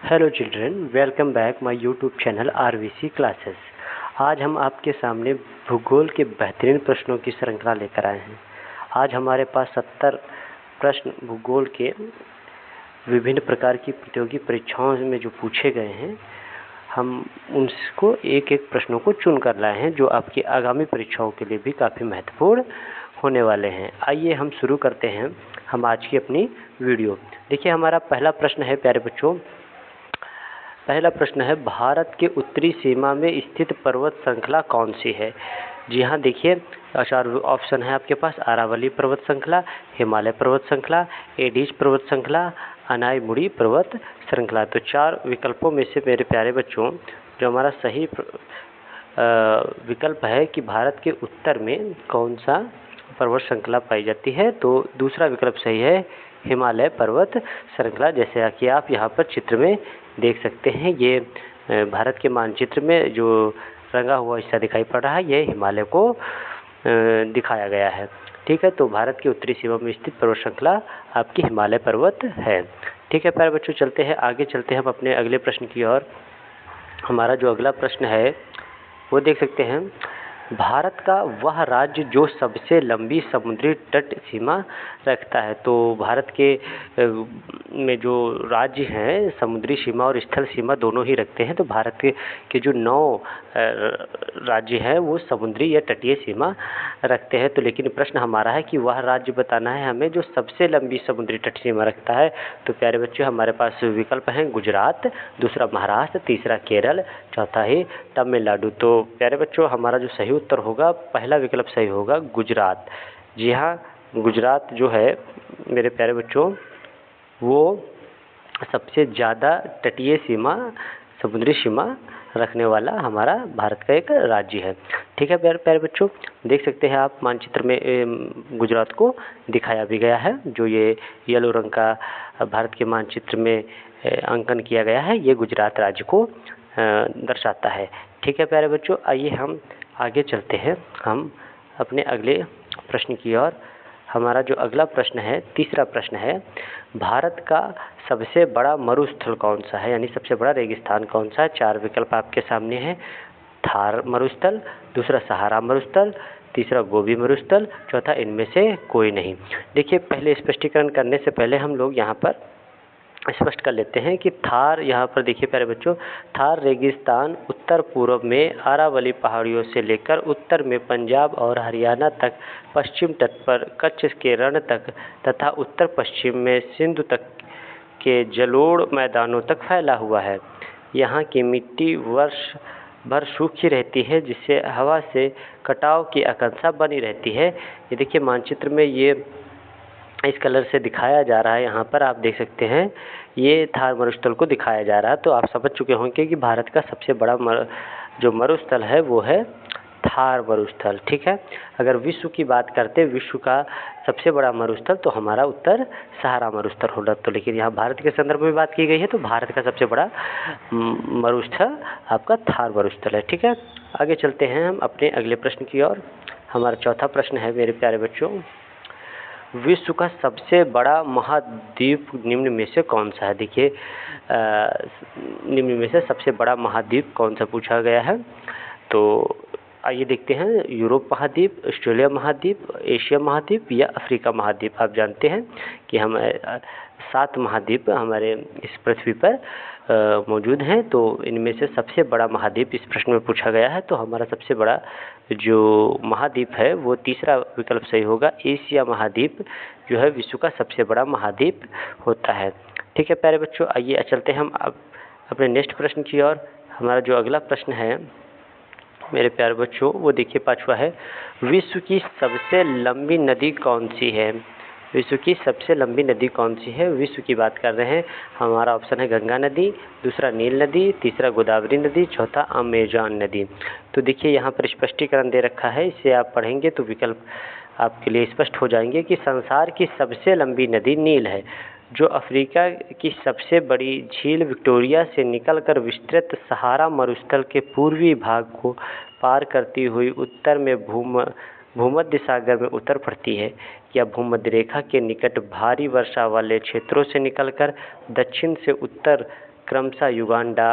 Hello children, welcome back my YouTube channel RVC classes. आज हम आपके सामने भूगोल के बेहतरीन प्रश्नों की श्रृंखला लेकर आए हैं। आज हमारे पास 70 प्रश्न भूगोल के विभिन्न प्रकार की प्रतियोगी परीक्षाओं में जो पूछे गए हैं, हम उनको एक एक प्रश्नों को चुन कर लाए हैं जो आपकी आगामी परीक्षाओं के लिए भी काफ़ी महत्वपूर्ण होने वाले हैं। आइए हम शुरू करते हैं हम आज की अपनी वीडियो। देखिए, हमारा पहला प्रश्न है प्यारे बच्चों, पहला प्रश्न है भारत के उत्तरी सीमा में स्थित पर्वत श्रृंखला कौन सी है। जी हाँ, देखिए चार ऑप्शन है आपके पास: अरावली पर्वत श्रृंखला, हिमालय पर्वत श्रृंखला, एडीज पर्वत श्रृंखला, अनाईमुड़ी पर्वत श्रृंखला। तो चार विकल्पों में से मेरे प्यारे बच्चों जो हमारा सही विकल्प है कि भारत के उत्तर में कौन सा पर्वत श्रृंखला पाई जाती है, तो दूसरा विकल्प सही है हिमालय पर्वत श्रृंखला। जैसे कि आप यहाँ पर चित्र में देख सकते हैं, ये भारत के मानचित्र में जो रंगा हुआ हिस्सा दिखाई पड़ रहा है, ये हिमालय को दिखाया गया है। ठीक है, तो भारत की उत्तरी सीमा में स्थित पर्वत श्रृंखला आपकी हिमालय पर्वत है। ठीक है प्यारे बच्चों, चलते हैं आगे, चलते हैं हम अपने अगले प्रश्न की ओर। हमारा जो अगला प्रश्न है वो देख सकते हैं: भारत का वह राज्य जो सबसे लंबी समुद्री तट सीमा रखता है। तो भारत के में जो राज्य हैं समुद्री सीमा और स्थल सीमा दोनों ही रखते हैं। तो भारत के जो 9 राज्य हैं वो समुद्री या तटीय सीमा रखते हैं। तो लेकिन प्रश्न हमारा है कि वह राज्य बताना है हमें जो सबसे लंबी समुद्री तट सीमा रखता है। तो प्यारे बच्चों, हमारे पास विकल्प हैं: गुजरात, दूसरा महाराष्ट्र, तीसरा केरल, चौथा है तमिलनाडु। तो प्यारे बच्चों, हमारा जो सही उत्तर होगा, पहला विकल्प सही होगा, गुजरात। जी हाँ, गुजरात जो है मेरे प्यारे बच्चों वो सबसे ज़्यादा तटीय सीमा, समुद्री सीमा रखने वाला हमारा भारत का एक राज्य है। ठीक है प्यारे प्यारे बच्चों, देख सकते हैं आप मानचित्र में गुजरात को दिखाया भी गया है। जो ये येलो रंग का भारत के मानचित्र में अंकन किया गया है, ये गुजरात राज्य को दर्शाता है। ठीक है प्यारे बच्चों, आइए हम आगे चलते हैं हम अपने अगले प्रश्न की ओर। हमारा जो अगला प्रश्न है, तीसरा प्रश्न है: भारत का सबसे बड़ा मरुस्थल कौन सा है, यानी सबसे बड़ा रेगिस्तान कौन सा है। चार विकल्प आपके सामने हैं: थार मरुस्थल, दूसरा सहारा मरुस्थल, तीसरा गोबी मरुस्थल, चौथा इनमें से कोई नहीं। देखिए, पहले स्पष्टीकरण करने से पहले हम लोग यहाँ पर स्पष्ट कर लेते हैं कि थार, यहाँ पर देखिए प्यारे बच्चों, थार रेगिस्तान उत्तर पूर्व में अरावली पहाड़ियों से लेकर उत्तर में पंजाब और हरियाणा तक, पश्चिम तट पर कच्छ के रण तक तथा उत्तर पश्चिम में सिंधु तक के जलोढ़ मैदानों तक फैला हुआ है। यहाँ की मिट्टी वर्ष भर सूखी रहती है, जिससे हवा से कटाव की आशंका बनी रहती है। ये देखिए मानचित्र में ये इस कलर से दिखाया जा रहा है, यहाँ पर आप देख सकते हैं ये थार मरुस्थल को दिखाया जा रहा है। तो आप समझ चुके होंगे कि भारत का सबसे बड़ा जो मरुस्थल है वो है थार मरुस्थल। ठीक है, अगर विश्व की बात करते हैं, विश्व का सबसे बड़ा मरुस्थल, तो हमारा उत्तर सहारा मरुस्थल होगा। तो लेकिन यहाँ भारत के संदर्भ में बात की गई है, तो भारत का सबसे बड़ा मरुस्थल आपका थार मरुस्थल है। ठीक है, आगे चलते हैं हम अपने अगले प्रश्न की ओर। हमारा चौथा प्रश्न है मेरे प्यारे बच्चों: विश्व का सबसे बड़ा महाद्वीप निम्न में से कौन सा है। देखिए, निम्न में से सबसे बड़ा महाद्वीप कौन सा पूछा गया है। तो आइए देखते हैं: यूरोप महाद्वीप, ऑस्ट्रेलिया महाद्वीप, एशिया महाद्वीप या अफ्रीका महाद्वीप। आप जानते हैं कि हम 7 महाद्वीप हमारे इस पृथ्वी पर मौजूद हैं। तो इनमें से सबसे बड़ा महाद्वीप इस प्रश्न में पूछा गया है। तो हमारा सबसे बड़ा जो महाद्वीप है वो तीसरा विकल्प सही होगा, एशिया महाद्वीप जो है विश्व का सबसे बड़ा महाद्वीप होता है। ठीक है प्यारे बच्चों, आइए चलते हैं हम अब अपने नेक्स्ट प्रश्न की ओर। हमारा जो अगला प्रश्न है मेरे प्यारे बच्चों वो देखिए पांचवा है: विश्व की सबसे लंबी नदी कौन सी है। विश्व की सबसे लंबी नदी कौन सी है, विश्व की बात कर रहे हैं। हमारा ऑप्शन है गंगा नदी, दूसरा नील नदी, तीसरा गोदावरी नदी, चौथा अमेजन नदी। तो देखिए यहाँ पर स्पष्टीकरण दे रखा है, इसे आप पढ़ेंगे तो विकल्प आपके लिए स्पष्ट हो जाएंगे कि संसार की सबसे लंबी नदी नील है, जो अफ्रीका की सबसे बड़ी झील विक्टोरिया से निकलकर विस्तृत सहारा मरुस्थल के पूर्वी भाग को पार करती हुई उत्तर में भूमध्य सागर में उतर पड़ती है, या भूमध्य रेखा के निकट भारी वर्षा वाले क्षेत्रों से निकलकर दक्षिण से उत्तर क्रमशः युगांडा,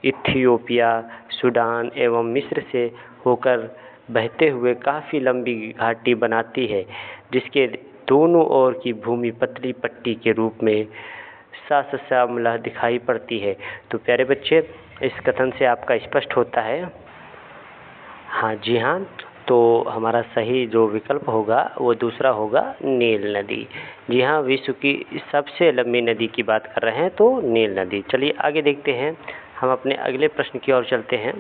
इथियोपिया, सूडान एवं मिस्र से होकर बहते हुए काफ़ी लंबी घाटी बनाती है, जिसके दोनों ओर की भूमि पतली पट्टी के रूप में साफ दिखाई पड़ती है। तो प्यारे बच्चे, इस कथन से आपका स्पष्ट होता है। हाँ जी हाँ, तो हमारा सही जो विकल्प होगा वो दूसरा होगा नील नदी। जी हाँ, विश्व की सबसे लंबी नदी की बात कर रहे हैं तो नील नदी। चलिए आगे देखते हैं, हम अपने अगले प्रश्न की ओर चलते हैं।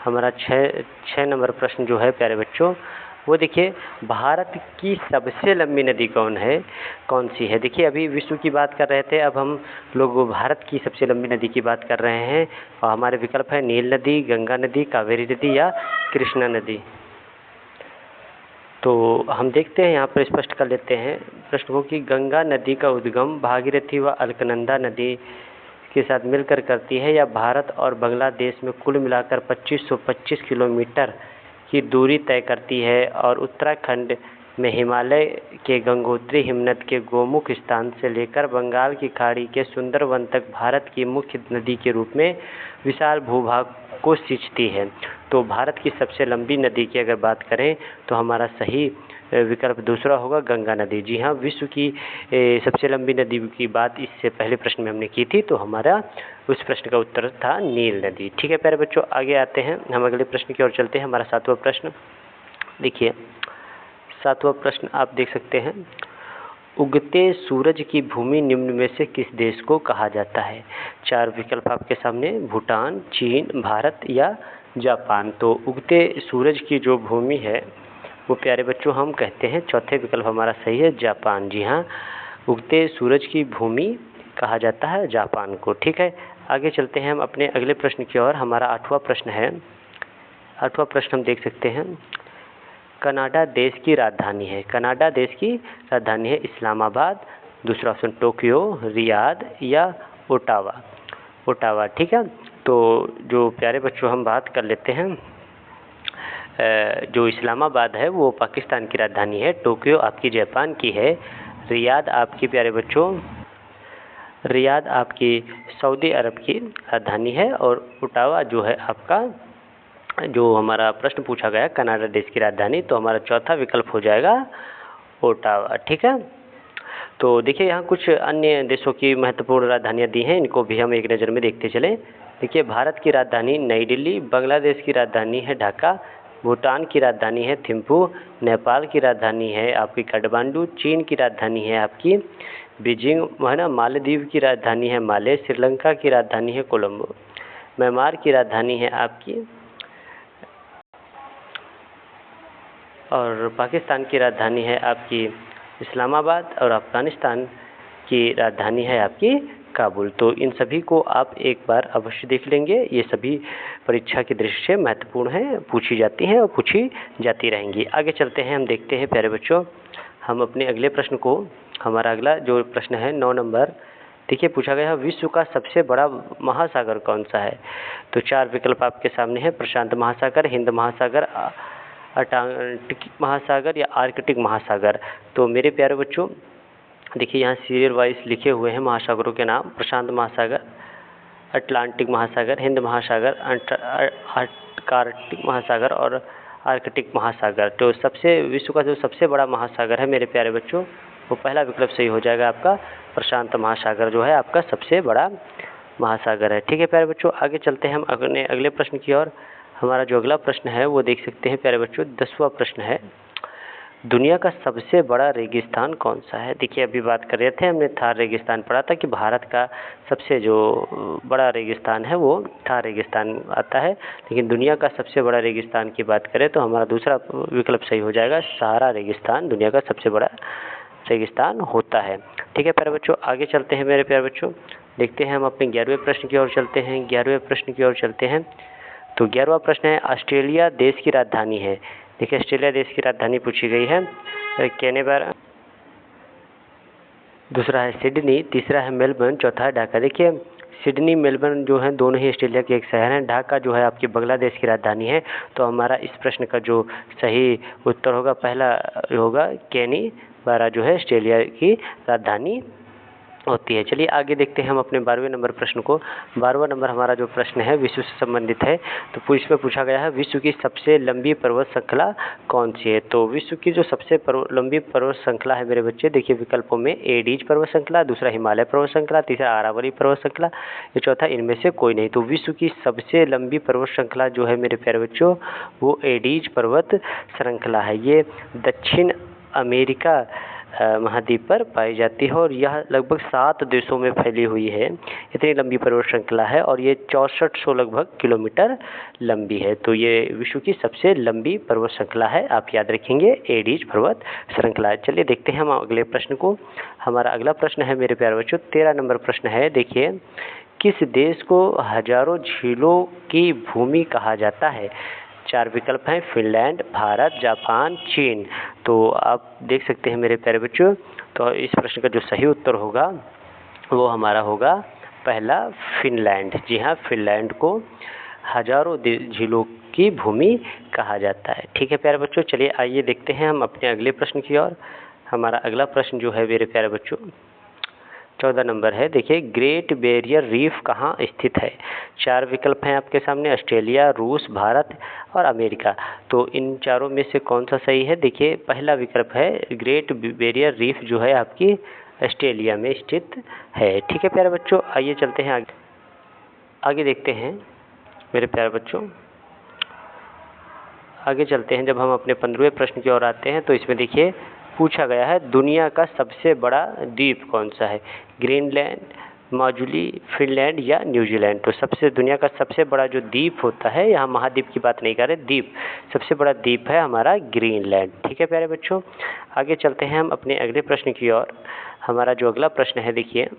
हमारा छः नंबर प्रश्न जो है प्यारे बच्चों, वो देखिए, भारत की सबसे लंबी नदी कौन सी है। देखिए, अभी विश्व की बात कर रहे थे, अब हम लोग भारत की सबसे लंबी नदी की बात कर रहे हैं और हमारे विकल्प है नील नदी, गंगा नदी, कावेरी नदी या कृष्णा नदी। तो हम देखते हैं, यहाँ पर स्पष्ट कर लेते हैं प्रश्न को कि गंगा नदी का उद्गम भागीरथी व अलकनंदा नदी के साथ मिलकर करती है या भारत और बांग्लादेश में कुल मिलाकर 2525 किलोमीटर की दूरी तय करती है और उत्तराखंड में हिमालय के गंगोत्री हिमनद के गोमुख स्थान से लेकर बंगाल की खाड़ी के सुंदरवन तक भारत की मुख्य नदी के रूप में विशाल भूभाग को सींचती है। तो भारत की सबसे लंबी नदी की अगर बात करें तो हमारा सही विकल्प दूसरा होगा गंगा नदी। जी हाँ, विश्व की सबसे लंबी नदी की बात इससे पहले प्रश्न में हमने की थी, तो हमारा उस प्रश्न का उत्तर था नील नदी। ठीक है प्यारे बच्चों, आगे आते हैं, हम अगले प्रश्न की ओर चलते हैं। हमारा 7वां प्रश्न देखिए, 7वां प्रश्न आप देख सकते हैं, उगते सूरज की भूमि निम्न में से किस देश को कहा जाता है। 4 विकल्प आपके सामने, भूटान, चीन, भारत या जापान। तो उगते सूरज की जो भूमि है वो प्यारे बच्चों हम कहते हैं, चौथे विकल्प हमारा सही है जापान। जी हाँ, उगते सूरज की भूमि कहा जाता है जापान को। ठीक है, आगे चलते हैं हम अपने अगले प्रश्न की ओर। हमारा 8वां प्रश्न है। 8वां प्रश्न हम देख सकते हैं, कनाडा देश की राजधानी है। कनाडा देश की राजधानी है इस्लामाबाद, दूसरा ऑप्शन टोक्यो, रियाद या ओटावा। ओटावा, ठीक है। तो जो प्यारे बच्चों हम बात कर लेते हैं, जो इस्लामाबाद है वो पाकिस्तान की राजधानी है, टोक्यो आपकी जापान की है, रियाद आपकी प्यारे बच्चों, रियाद आपकी सऊदी अरब की राजधानी है और ओटावा जो है आपका, जो हमारा प्रश्न पूछा गया कनाडा देश की राजधानी, तो हमारा चौथा विकल्प हो जाएगा ओटावा। ठीक है, तो देखिए यहाँ कुछ अन्य देशों की महत्वपूर्ण राजधानियाँ दी हैं, इनको भी हम एक नज़र में देखते चलें। देखिए, भारत की राजधानी नई दिल्ली, बांग्लादेश की राजधानी है ढाका, भूटान की राजधानी है थिम्पू, नेपाल की राजधानी है आपकी काठमांडू, चीन की राजधानी है आपकी बीजिंग, है ना, मालदीव की राजधानी है माले, श्रीलंका की राजधानी है कोलंबो, म्यांमार की राजधानी है आपकी, और पाकिस्तान की राजधानी है आपकी इस्लामाबाद, और अफ़गानिस्तान की राजधानी है आपकी काबुल। तो इन सभी को आप एक बार अवश्य देख लेंगे, ये सभी परीक्षा की दृष्टि से महत्वपूर्ण हैं, पूछी जाती हैं और पूछी जाती रहेंगी। आगे चलते हैं, हम देखते हैं प्यारे बच्चों, हम अपने अगले प्रश्न को, हमारा अगला जो प्रश्न है 9 नंबर, देखिए पूछा गया है विश्व का सबसे बड़ा महासागर कौन सा है। तो 4 विकल्प आपके सामने हैं, प्रशांत महासागर, हिंद महासागर, अटलांटिक महासागर या आर्कटिक महासागर। तो मेरे प्यारे बच्चों देखिए, यहाँ सीरियल वाइज लिखे हुए हैं महासागरों के नाम, प्रशांत महासागर, अटलांटिक महासागर, हिंद महासागर, अंटार्कटिक महासागर और आर्कटिक महासागर। तो सबसे विश्व का जो सबसे बड़ा महासागर है मेरे प्यारे बच्चों, वो पहला विकल्प सही हो जाएगा आपका, प्रशांत महासागर जो है आपका सबसे बड़ा महासागर है। ठीक है प्यारे बच्चों, आगे चलते हैं हम अपने अगले प्रश्न की ओर। हमारा जो अगला प्रश्न है वो देख सकते हैं प्यारे बच्चों, 10वां प्रश्न है, दुनिया का सबसे बड़ा रेगिस्तान कौन सा है। देखिए, अभी बात कर रहे थे, हमने थार रेगिस्तान पढ़ा था कि भारत का सबसे जो बड़ा रेगिस्तान है वो थार रेगिस्तान आता है, लेकिन दुनिया का सबसे बड़ा रेगिस्तान की बात करें तो हमारा दूसरा विकल्प सही हो जाएगा, सहारा रेगिस्तान दुनिया का सबसे बड़ा रेगिस्तान होता है। ठीक है प्यारे बच्चों, आगे चलते हैं मेरे प्यारे बच्चों, देखते हैं हम अपने 11वें प्रश्न की ओर चलते हैं। 11वें प्रश्न की ओर चलते हैं, तो 11वां प्रश्न है, ऑस्ट्रेलिया देश की राजधानी है। देखिए, ऑस्ट्रेलिया देश की राजधानी पूछी गई है कैनबेरा, दूसरा है सिडनी, तीसरा है मेलबर्न, चौथा है ढाका। देखिए, सिडनी मेलबर्न जो है दोनों ही ऑस्ट्रेलिया के एक शहर हैं, ढाका जो है आपकी बांग्लादेश की राजधानी है। तो हमारा इस प्रश्न का जो सही उत्तर होगा पहला होगा, कैनबेरा जो है ऑस्ट्रेलिया की राजधानी होती है। चलिए आगे देखते हैं हम अपने 12वें नंबर प्रश्न को। 12वां नंबर हमारा जो प्रश्न है विश्व से संबंधित है। तो इसमें पूछा गया है विश्व की सबसे लंबी पर्वत श्रृंखला कौन सी है। तो विश्व की जो सबसे लंबी पर्वत श्रृंखला है मेरे बच्चे, देखिए विकल्पों में एडीज पर्वत श्रृंखला, दूसरा हिमालय पर्वत श्रृंखला, तीसरा अरावली पर्वत श्रृंखला, या चौथा इनमें से कोई नहीं। तो विश्व की सबसे लंबी पर्वत श्रृंखला जो है मेरे प्यारे बच्चों, वो एडीज पर्वत श्रृंखला है। ये दक्षिण अमेरिका महाद्वीप पर पाई जाती है और यह लगभग 7 देशों में फैली हुई है। इतनी लंबी पर्वत श्रृंखला है और ये 6400 लगभग किलोमीटर लंबी है। तो ये विश्व की सबसे लंबी पर्वत श्रृंखला है, आप याद रखेंगे एडीज पर्वत श्रृंखला। चलिए देखते हैं हम अगले प्रश्न को। हमारा अगला प्रश्न है मेरे प्यारे बच्चों 13 नंबर प्रश्न है। देखिए, किस देश को हजारों झीलों की भूमि कहा जाता है। 4 विकल्प हैं, फिनलैंड, भारत, जापान, चीन। तो आप देख सकते हैं मेरे प्यारे बच्चों, तो इस प्रश्न का जो सही उत्तर होगा वो हमारा होगा पहला फिनलैंड। जी हाँ, फिनलैंड को हजारों झीलों की भूमि कहा जाता है। ठीक है प्यारे बच्चों, चलिए आइए देखते हैं हम अपने अगले प्रश्न की ओर। हमारा अगला प्रश्न जो है मेरे प्यारे बच्चों 14 नंबर है। देखिए, ग्रेट बैरियर रीफ कहाँ स्थित है। 4 विकल्प हैं आपके सामने, ऑस्ट्रेलिया, रूस, भारत और अमेरिका। तो इन चारों में से कौन सा सही है। देखिए, पहला विकल्प है ग्रेट बैरियर रीफ जो है आपकी ऑस्ट्रेलिया में स्थित है। ठीक है प्यारे बच्चों, आइए चलते हैं आगे देखते हैं मेरे प्यारे बच्चों। आगे चलते हैं, जब हम अपने 15वें प्रश्न की ओर आते हैं तो इसमें देखिए पूछा गया है दुनिया का सबसे बड़ा द्वीप कौन सा है। ग्रीनलैंड, माजुली, फिनलैंड या न्यूजीलैंड। तो दुनिया का सबसे बड़ा जो द्वीप होता है, यहाँ महाद्वीप की बात नहीं कर रहे, द्वीप, सबसे बड़ा द्वीप है हमारा ग्रीनलैंड। ठीक है प्यारे बच्चों, आगे चलते हैं हम अपने अगले प्रश्न की ओर। हमारा जो अगला प्रश्न है देखिए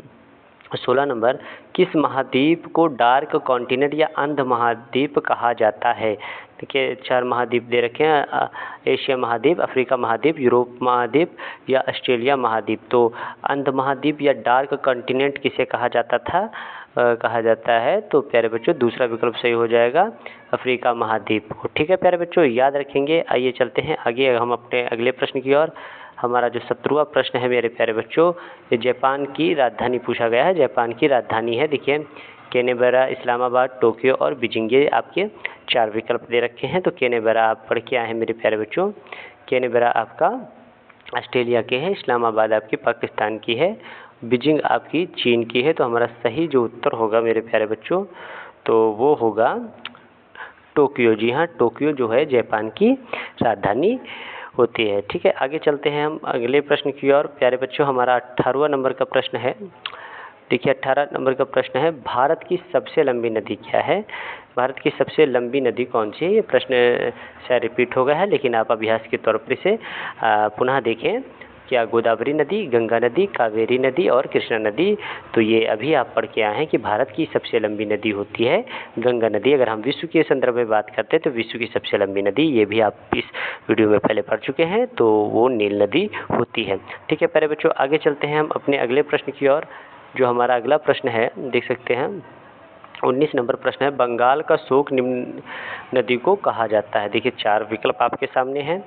16 नंबर, किस महाद्वीप को डार्क कॉन्टिनेंट या अंध महाद्वीप कहा जाता है। देखिए 4 महाद्वीप दे रखे हैं, एशिया महाद्वीप, अफ्रीका महाद्वीप, यूरोप महाद्वीप या ऑस्ट्रेलिया महाद्वीप। तो अंध महाद्वीप या डार्क कॉन्टिनेंट किसे कहा जाता है। तो प्यारे बच्चों दूसरा विकल्प सही हो जाएगा, अफ्रीका महाद्वीप को। ठीक है प्यारे बच्चों, याद रखेंगे। आइए चलते हैं आगे हम अपने अगले प्रश्न की ओर। हमारा जो 17वां प्रश्न है मेरे प्यारे बच्चों, ये जापान की राजधानी पूछा गया है। जापान की राजधानी है देखिए कैनबरा, इस्लामाबाद, टोक्यो और बीजिंग। ये आपके 4 विकल्प दे रखे हैं। तो कैनबरा आप पढ़ के आए हैं मेरे प्यारे बच्चों। कैनबरा आपका ऑस्ट्रेलिया के है, इस्लामाबाद आपकी पाकिस्तान की है, बीजिंग आपकी चीन की है। तो हमारा सही जो उत्तर होगा मेरे प्यारे बच्चों, तो वो होगा टोक्यो। जी हाँ, टोक्यो जो है जापान की राजधानी होती है। ठीक है, आगे चलते हैं हम अगले प्रश्न की ओर। प्यारे बच्चों, हमारा 18वां नंबर का प्रश्न है। देखिए 18 नंबर का प्रश्न है, भारत की सबसे लंबी नदी क्या है। भारत की सबसे लंबी नदी कौन सी है। ये प्रश्न शायद रिपीट हो गया है, लेकिन आप अभ्यास के तौर पर इसे पुनः देखें। क्या गोदावरी नदी, गंगा नदी, कावेरी नदी और कृष्णा नदी। तो ये अभी आप पढ़ के आए हैं कि भारत की सबसे लंबी नदी होती है गंगा नदी। अगर हम विश्व के संदर्भ में बात करते हैं तो विश्व की सबसे लंबी नदी, ये भी आप इस वीडियो में पहले पढ़ चुके हैं, तो वो नील नदी होती है। ठीक है प्यारे बच्चों, आगे चलते हैं हम अपने अगले प्रश्न की ओर। जो हमारा अगला प्रश्न है देख सकते हैं 19 नंबर प्रश्न है, बंगाल का शोक निम्न नदी को कहा जाता है। देखिए 4 विकल्प आपके सामने हैं,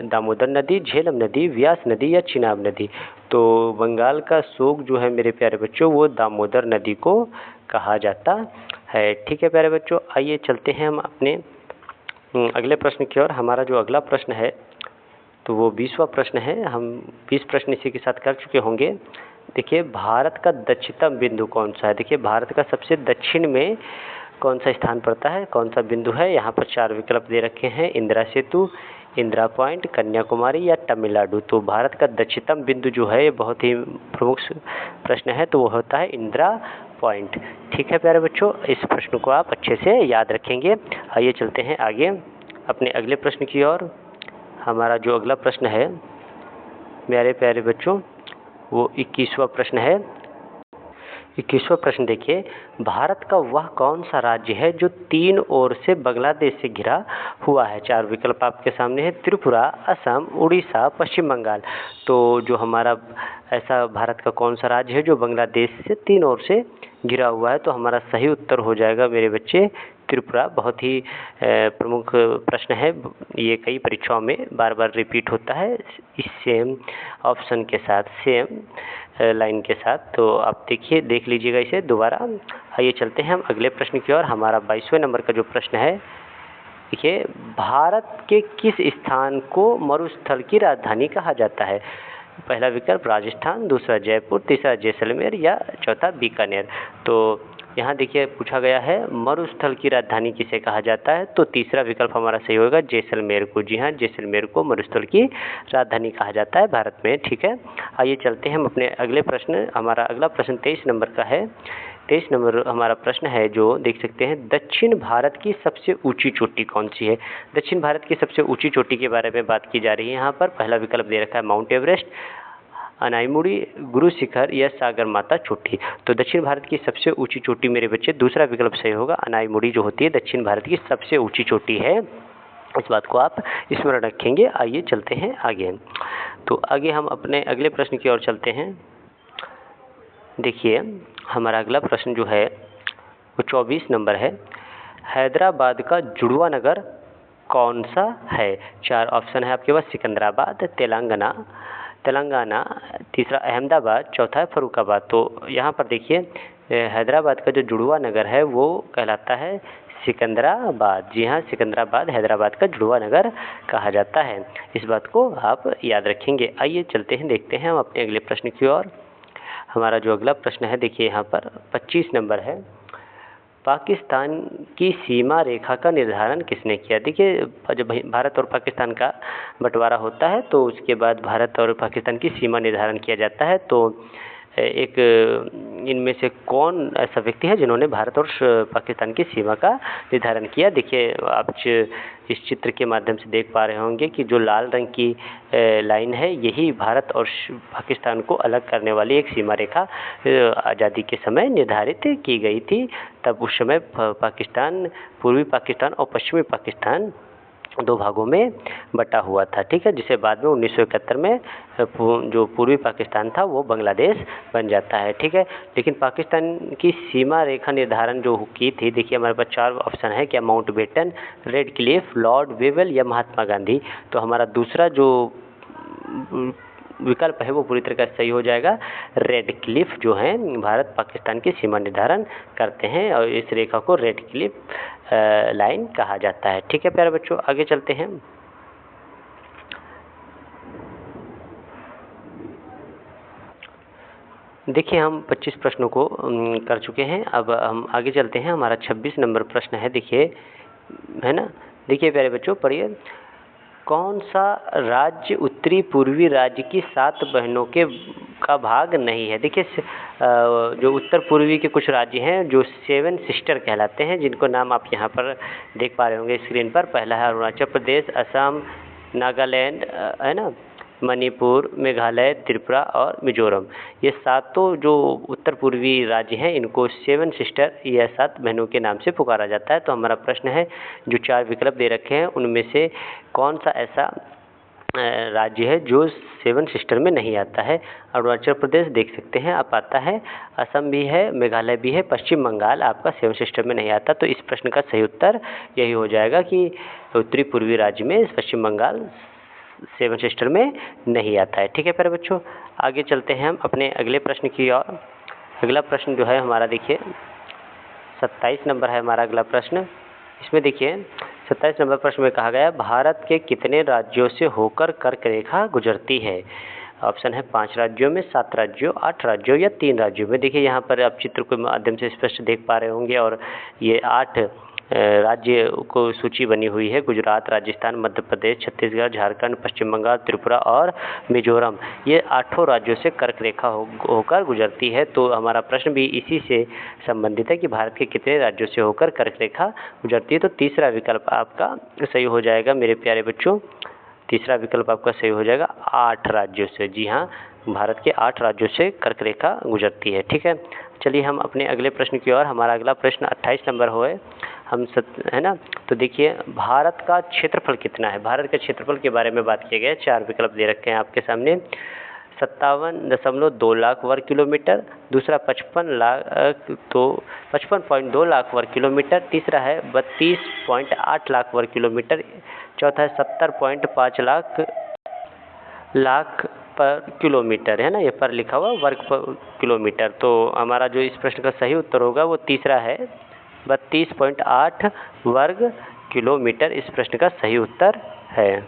दामोदर नदी, झेलम नदी, व्यास नदी या चिनाब नदी। तो बंगाल का शोक जो है मेरे प्यारे बच्चों, वो दामोदर नदी को कहा जाता है। ठीक है प्यारे बच्चों, आइए चलते हैं हम अपने अगले प्रश्न की ओर। हमारा जो अगला प्रश्न है तो वो 20वां प्रश्न है। हम 20 प्रश्न इसी के साथ कर चुके होंगे। देखिए, भारत का दक्षिणतम बिंदु कौन सा है। देखिए, भारत का सबसे दक्षिण में कौन सा स्थान पड़ता है, कौन सा बिंदु है। यहाँ पर 4 विकल्प दे रखे हैं, इंदिरा सेतु, इंदिरा पॉइंट, कन्याकुमारी या तमिलनाडु। तो भारत का दक्षिणतम बिंदु जो है ये बहुत ही प्रमुख प्रश्न है, तो वो होता है इंदिरा पॉइंट। ठीक है प्यारे बच्चों, इस प्रश्न को आप अच्छे से याद रखेंगे। आइए चलते हैं आगे अपने अगले प्रश्न की ओर। हमारा जो अगला प्रश्न है मेरे प्यारे बच्चों, वो 21वां प्रश्न है। 21वां प्रश्न देखिए, भारत का वह कौन सा राज्य है जो 3 ओर से बांग्लादेश से घिरा हुआ है। 4 विकल्प आपके सामने है, त्रिपुरा, असम, उड़ीसा, पश्चिम बंगाल। तो जो हमारा ऐसा भारत का कौन सा राज्य है जो बांग्लादेश से 3 ओर से घिरा हुआ है। तो हमारा सही उत्तर हो जाएगा मेरे बच्चे त्रिपुरा। बहुत ही प्रमुख प्रश्न है, ये कई परीक्षाओं में बार बार रिपीट होता है इस सेम ऑप्शन के साथ, सेम लाइन के साथ। तो आप देख लीजिएगा इसे दोबारा। आइए चलते हैं हम अगले प्रश्न की ओर। हमारा 22वें नंबर का जो प्रश्न है, देखिए, भारत के किस स्थान को मरुस्थल की राजधानी कहा जाता है? पहला विकल्प राजस्थान, दूसरा जयपुर, तीसरा जैसलमेर या चौथा बीकानेर। तो यहाँ देखिए पूछा गया है मरुस्थल की राजधानी किसे कहा जाता है, तो तीसरा विकल्प हमारा सही होगा जैसलमेर को। जी हाँ, जैसलमेर को मरुस्थल की राजधानी कहा जाता है भारत में। ठीक है, आइए चलते हैं हम अपने अगले प्रश्न। हमारा अगला प्रश्न 23 नंबर का है। 23 नंबर हमारा प्रश्न है जो देख सकते हैं, दक्षिण भारत की सबसे ऊंची चोटी कौन सी है? दक्षिण भारत की सबसे ऊंची चोटी के बारे में बात की जा रही है यहाँ पर। पहला विकल्प दे रखा है माउंट एवरेस्ट, अनाईमुड़ी, गुरु शिखर या सागर माता चोटी। तो दक्षिण भारत की सबसे ऊंची चोटी मेरे बच्चे दूसरा विकल्प सही होगा, अनाईमुड़ी जो होती है दक्षिण भारत की सबसे ऊंची चोटी है। इस बात को आप स्मरण रखेंगे। आइए चलते हैं आगे। तो आगे हम अपने अगले प्रश्न की ओर चलते हैं। देखिए हमारा अगला प्रश्न जो है वो 24 नंबर है। हैदराबाद का जुड़वा नगर कौन सा है? 4 ऑप्शन है आपके पास, सिकंदराबाद, तेलंगाना, तीसरा अहमदाबाद, चौथा है फरुखाबाद। तो यहाँ पर देखिए हैदराबाद का जो जुड़वा नगर है वो कहलाता है सिकंदराबाद। जी हाँ, सिकंदराबाद हैदराबाद का जुड़वा नगर कहा जाता है। इस बात को आप याद रखेंगे। आइए चलते हैं, देखते हैं हम अपने अगले प्रश्न की ओर। हमारा जो अगला प्रश्न है देखिए यहाँ पर 25 नंबर है। पाकिस्तान की सीमा रेखा का निर्धारण किसने किया? देखिए जब भारत और पाकिस्तान का बंटवारा होता है तो उसके बाद भारत और पाकिस्तान की सीमा निर्धारण किया जाता है। तो एक इनमें से कौन ऐसा व्यक्ति है जिन्होंने भारत और पाकिस्तान की सीमा का निर्धारण किया? देखिए आप इस चित्र के माध्यम से देख पा रहे होंगे कि जो लाल रंग की लाइन है यही भारत और पाकिस्तान को अलग करने वाली एक सीमा रेखा आज़ादी के समय निर्धारित की गई थी। तब उस समय पाकिस्तान, पूर्वी पाकिस्तान और पश्चिमी पाकिस्तान 2 भागों में बटा हुआ था। ठीक है, जिसे बाद में 1971 में जो पूर्वी पाकिस्तान था वो बांग्लादेश बन जाता है। ठीक है, लेकिन पाकिस्तान की सीमा रेखा निर्धारण जो की थी, देखिए हमारे पास 4 ऑप्शन है, क्या Mountbatten, red Cliff, Lord Wavell या महात्मा गांधी। तो हमारा दूसरा जो विकल्प है वो पूरी तरह से सही हो जाएगा। रेड क्लिफ जो है भारत पाकिस्तान की सीमा निर्धारण करते हैं और इस रेखा को रेड क्लिफ लाइन कहा जाता है। ठीक है प्यारे बच्चों, आगे चलते हैं। देखिए हम 25 प्रश्नों को कर चुके हैं। अब हम आगे चलते हैं। हमारा 26 नंबर प्रश्न है, देखिए है ना। देखिए प्यारे बच्चों पढ़िए, कौन सा राज्य उत्तरी पूर्वी राज्य की 7 बहनों का भाग नहीं है? देखिए जो उत्तर पूर्वी के कुछ राज्य हैं जो 7 सिस्टर कहलाते हैं, जिनको नाम आप यहाँ पर देख पा रहे होंगे स्क्रीन पर। पहला है अरुणाचल प्रदेश, असम, नागालैंड, है ना, मणिपुर, मेघालय, त्रिपुरा और मिजोरम। ये 7 जो उत्तर पूर्वी राज्य हैं इनको 7 सिस्टर या 7 बहनों के नाम से पुकारा जाता है। तो हमारा प्रश्न है, जो 4 विकल्प दे रखे हैं उनमें से कौन सा ऐसा राज्य है जो 7 सिस्टर में नहीं आता है? अरुणाचल प्रदेश देख सकते हैं आप आता है, असम भी है, मेघालय भी है, पश्चिम बंगाल आपका 7 सिस्टर में नहीं आता। तो इस प्रश्न का सही उत्तर यही हो जाएगा कि उत्तरी पूर्वी राज्य में पश्चिम बंगाल 7 सिस्टर में नहीं आता है। ठीक है प्यारे बच्चों, आगे चलते हैं हम अपने अगले प्रश्न की ओर। अगला प्रश्न जो है हमारा देखिए 27 नंबर है हमारा अगला प्रश्न। इसमें देखिए 27 नंबर प्रश्न में कहा गया, भारत के कितने राज्यों से होकर कर्क रेखा गुजरती है? ऑप्शन है 5 राज्यों में, 7 राज्यों, 8 राज्यों या 3 राज्यों में। देखिए यहाँ पर आप चित्र के माध्यम से स्पष्ट देख पा रहे होंगे और ये 8 राज्य को सूची बनी हुई है, गुजरात, राजस्थान, मध्य प्रदेश, छत्तीसगढ़, झारखंड, पश्चिम बंगाल, त्रिपुरा और मिजोरम। ये 8 राज्यों से कर्क रेखा होकर गुजरती है। तो हमारा प्रश्न भी इसी से संबंधित है कि भारत के कितने राज्यों से होकर कर्क रेखा गुजरती है। तो तीसरा विकल्प आपका सही हो जाएगा मेरे प्यारे बच्चों, तीसरा विकल्प आपका सही हो जाएगा 8 राज्यों से। जी हाँ, भारत के 8 राज्यों से कर्क रेखा गुजरती है। ठीक है, चलिए हम अपने अगले प्रश्न की ओर। हमारा अगला प्रश्न 28 नंबर है ना। तो देखिए भारत का क्षेत्रफल कितना है? भारत के क्षेत्रफल के बारे में बात किया गया है। 4 विकल्प दे रखे हैं आपके सामने, 57.2 लाख वर्ग किलोमीटर, दूसरा 55.2 लाख वर्ग किलोमीटर, तीसरा है 32.8 लाख वर्ग किलोमीटर, चौथा है 70.5 लाख पर किलोमीटर, है ना, ये पर लिखा हुआ वर्ग पर किलोमीटर। तो हमारा जो इस प्रश्न का सही उत्तर होगा वो तीसरा है 32.8 वर्ग किलोमीटर, इस प्रश्न का सही उत्तर है।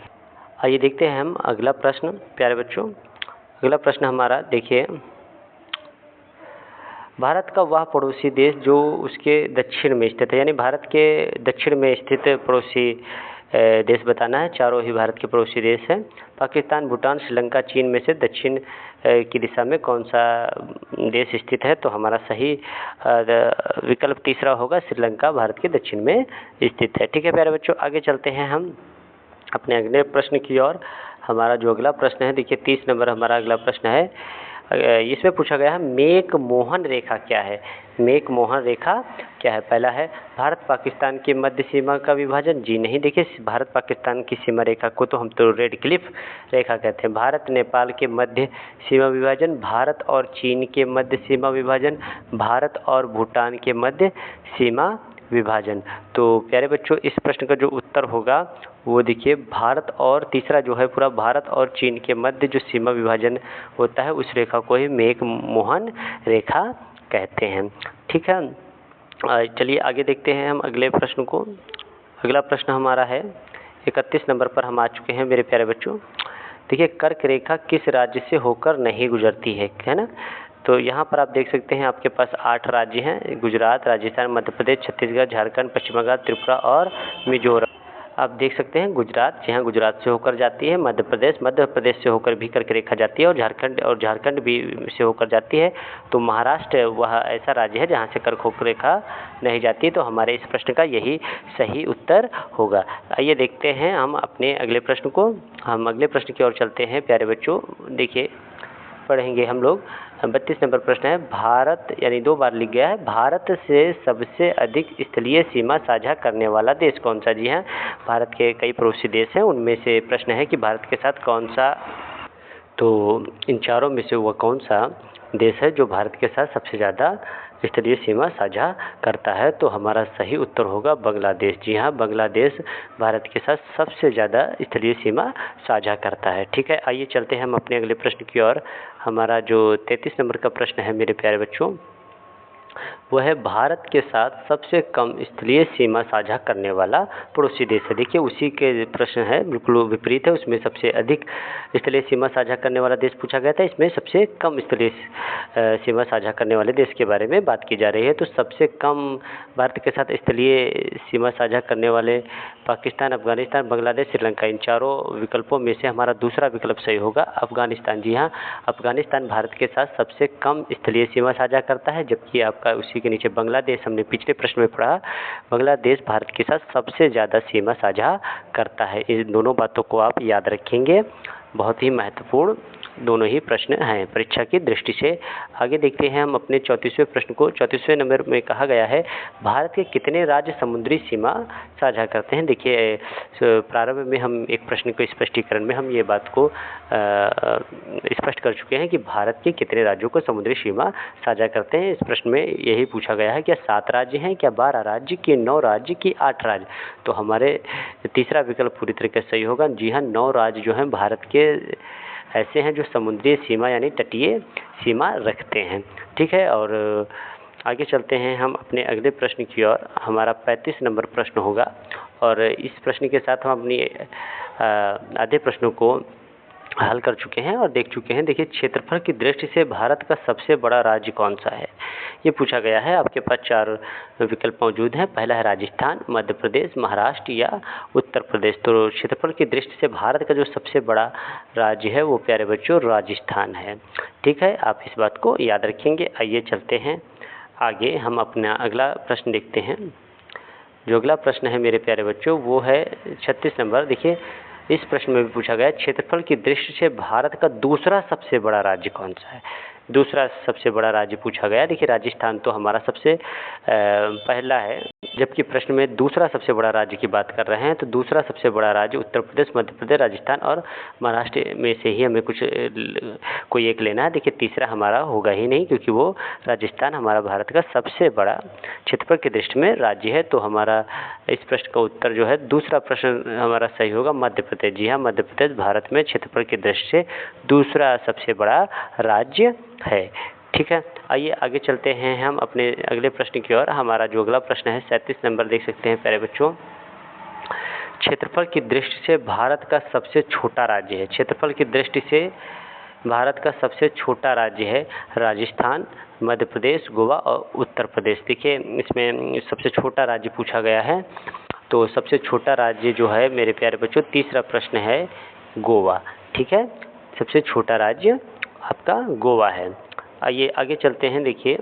आइए देखते हैं हम अगला प्रश्न प्यारे बच्चों। अगला प्रश्न हमारा देखिए, भारत का वह पड़ोसी देश जो उसके दक्षिण में स्थित है, यानी भारत के दक्षिण में स्थित पड़ोसी देश बताना है। चारों ही भारत के पड़ोसी देश हैं, पाकिस्तान, भूटान, श्रीलंका, चीन में से दक्षिण की दिशा में कौन सा देश स्थित है? तो हमारा सही विकल्प तीसरा होगा, श्रीलंका भारत के दक्षिण में स्थित है। ठीक है प्यारे बच्चों, आगे चलते हैं हम अपने अगले प्रश्न की ओर। हमारा जो अगला प्रश्न है देखिए 30 नंबर हमारा अगला प्रश्न है। इसमें पूछा गया है मेक मोहन रेखा क्या है? मेक मोहन रेखा क्या है? पहला है भारत पाकिस्तान की मध्य सीमा का विभाजन। जी नहीं, देखिए भारत पाकिस्तान की सीमा रेखा को तो हम तो रेड क्लिफ रेखा कहते हैं। भारत नेपाल के मध्य सीमा विभाजन, भारत और चीन के मध्य सीमा विभाजन, भारत और भूटान के मध्य सीमा विभाजन। तो प्यारे बच्चों इस प्रश्न का जो उत्तर होगा वो देखिए भारत और तीसरा जो है पूरा भारत और चीन के मध्य जो सीमा विभाजन होता है उस रेखा को ही मेक मोहन रेखा कहते हैं। ठीक है, चलिए आगे देखते हैं हम अगले प्रश्न को। अगला प्रश्न हमारा है 31 नंबर पर हम आ चुके हैं मेरे प्यारे बच्चों। देखिए कर्क रेखा किस राज्य से होकर नहीं गुजरती है ना? तो यहाँ पर आप देख सकते हैं आपके पास 8 राज्य हैं, गुजरात, राजस्थान, मध्य प्रदेश, छत्तीसगढ़, झारखंड, पश्चिम बंगाल, त्रिपुरा और मिजोरम। आप देख सकते हैं गुजरात, यहाँ गुजरात से होकर जाती है, मध्य प्रदेश से होकर भी कर्क रेखा जाती है, और झारखंड भी से होकर जाती है। तो महाराष्ट्र वह ऐसा राज्य है जहाँ से कर्क रेखा नहीं जाती। तो हमारे इस प्रश्न का यही सही उत्तर होगा। आइए देखते हैं हम अपने अगले प्रश्न को। हम अगले प्रश्न की ओर चलते हैं प्यारे बच्चों। देखिए पढ़ेंगे हम लोग 32 नंबर प्रश्न है, भारत यानी 2 बार लिख गया है, भारत से सबसे अधिक स्थलीय सीमा साझा करने वाला देश कौन सा? जी हाँ, भारत के कई पड़ोसी देश हैं, उनमें से प्रश्न है कि भारत के साथ कौन सा, तो इन चारों में से वह कौन सा देश है जो भारत के साथ सबसे ज़्यादा स्थलीय सीमा साझा करता है? तो हमारा सही उत्तर होगा बांग्लादेश। जी हाँ, बांग्लादेश भारत के साथ सबसे ज़्यादा स्थलीय सीमा साझा करता है। ठीक है, आइए चलते हैं हम अपने अगले प्रश्न की ओर। हमारा जो 33 नंबर का प्रश्न है मेरे प्यारे बच्चों, वह है भारत के साथ सबसे कम स्थलीय सीमा साझा करने वाला पड़ोसी देश है। देखिए उसी के प्रश्न है, बिल्कुल विपरीत है, उसमें सबसे अधिक स्थलीय सीमा साझा करने वाला देश पूछा गया था, इसमें सबसे कम स्थलीय सीमा साझा करने वाले देश के बारे में बात की जा रही है। तो सबसे कम भारत के साथ स्थलीय सीमा साझा करने वाले पाकिस्तान, अफगानिस्तान, बांग्लादेश, श्रीलंका, इन चारों विकल्पों में से हमारा दूसरा विकल्प सही होगा, अफगानिस्तान। जी हाँ, अफगानिस्तान भारत के साथ सबसे कम स्थलीय सीमा साझा करता है, जबकि आपका उसी के नीचे बांग्लादेश, हमने पिछले प्रश्न में पढ़ा, बांग्लादेश भारत के साथ सबसे ज़्यादा सीमा साझा करता है। इन दोनों बातों को आप याद रखेंगे, बहुत ही महत्वपूर्ण दोनों ही प्रश्न हैं परीक्षा की दृष्टि से। आगे देखते हैं हम अपने 34वें प्रश्न को। 34वें नंबर में कहा गया है भारत के कितने राज्य समुद्री सीमा साझा करते हैं? देखिए प्रारंभ में हम एक प्रश्न के स्पष्टीकरण में हम ये बात को स्पष्ट कर चुके हैं कि भारत के कितने राज्यों को समुद्री सीमा साझा करते हैं। इस प्रश्न में यही पूछा गया है क्या 7 राज्य हैं, क्या 12 राज्य, कि 9 राज्य, कि 8 राज्य? तो हमारे तीसरा विकल्प पूरी तरीके से सही होगा। जी हाँ, 9 राज्य जो हैं भारत के ऐसे हैं जो समुद्री सीमा यानी तटीय सीमा रखते हैं। ठीक है, और आगे चलते हैं हम अपने अगले प्रश्न की ओर। हमारा 35 नंबर प्रश्न होगा, और इस प्रश्न के साथ हम अपनी आधे प्रश्नों को हल कर चुके हैं और देख चुके हैं। देखिए क्षेत्रफल की दृष्टि से भारत का सबसे बड़ा राज्य कौन सा है, ये पूछा गया है। आपके पास 4 विकल्प मौजूद हैं। पहला है राजस्थान, मध्य प्रदेश, महाराष्ट्र या उत्तर प्रदेश। तो क्षेत्रफल की दृष्टि से भारत का जो सबसे बड़ा राज्य है वो प्यारे बच्चों राजस्थान है। ठीक है, आप इस बात को याद रखेंगे। आइए चलते हैं आगे, हम अपना अगला प्रश्न देखते हैं। जो अगला प्रश्न है मेरे प्यारे बच्चों वो है 36 नंबर। देखिए इस प्रश्न में भी पूछा गया क्षेत्रफल की दृष्टि से भारत का दूसरा सबसे बड़ा राज्य कौन सा है। दूसरा सबसे बड़ा राज्य पूछा गया। देखिए राजस्थान तो हमारा सबसे पहला है, जबकि प्रश्न में दूसरा सबसे बड़ा राज्य की बात कर रहे हैं। तो दूसरा सबसे बड़ा राज्य उत्तर प्रदेश, मध्य प्रदेश, राजस्थान और महाराष्ट्र में से ही हमें कुछ कोई एक लेना है। देखिए तीसरा हमारा होगा ही नहीं, क्योंकि वो राजस्थान हमारा भारत का सबसे बड़ा क्षेत्रफल की दृष्टि में राज्य है। तो हमारा इस प्रश्न का उत्तर जो है दूसरा प्रश्न हमारा सही होगा, मध्य प्रदेश। जी हाँ, मध्य प्रदेश भारत में क्षेत्रफल की दृष्टि से दूसरा सबसे बड़ा राज्य है। ठीक है, आइए आगे चलते हैं हम अपने अगले प्रश्न की ओर। हमारा जो अगला प्रश्न है 37 नंबर, देख सकते हैं प्यारे बच्चों। क्षेत्रफल की दृष्टि से भारत का सबसे छोटा राज्य है। क्षेत्रफल की दृष्टि से भारत का सबसे छोटा राज्य है राजस्थान, मध्य प्रदेश, गोवा और उत्तर प्रदेश। देखिए इसमें सबसे छोटा राज्य पूछा गया है। तो सबसे छोटा राज्य जो है मेरे प्यारे बच्चों, तीसरा प्रश्न है गोवा। ठीक है, सबसे छोटा राज्य आपका गोवा है। आइए आगे चलते हैं। देखिए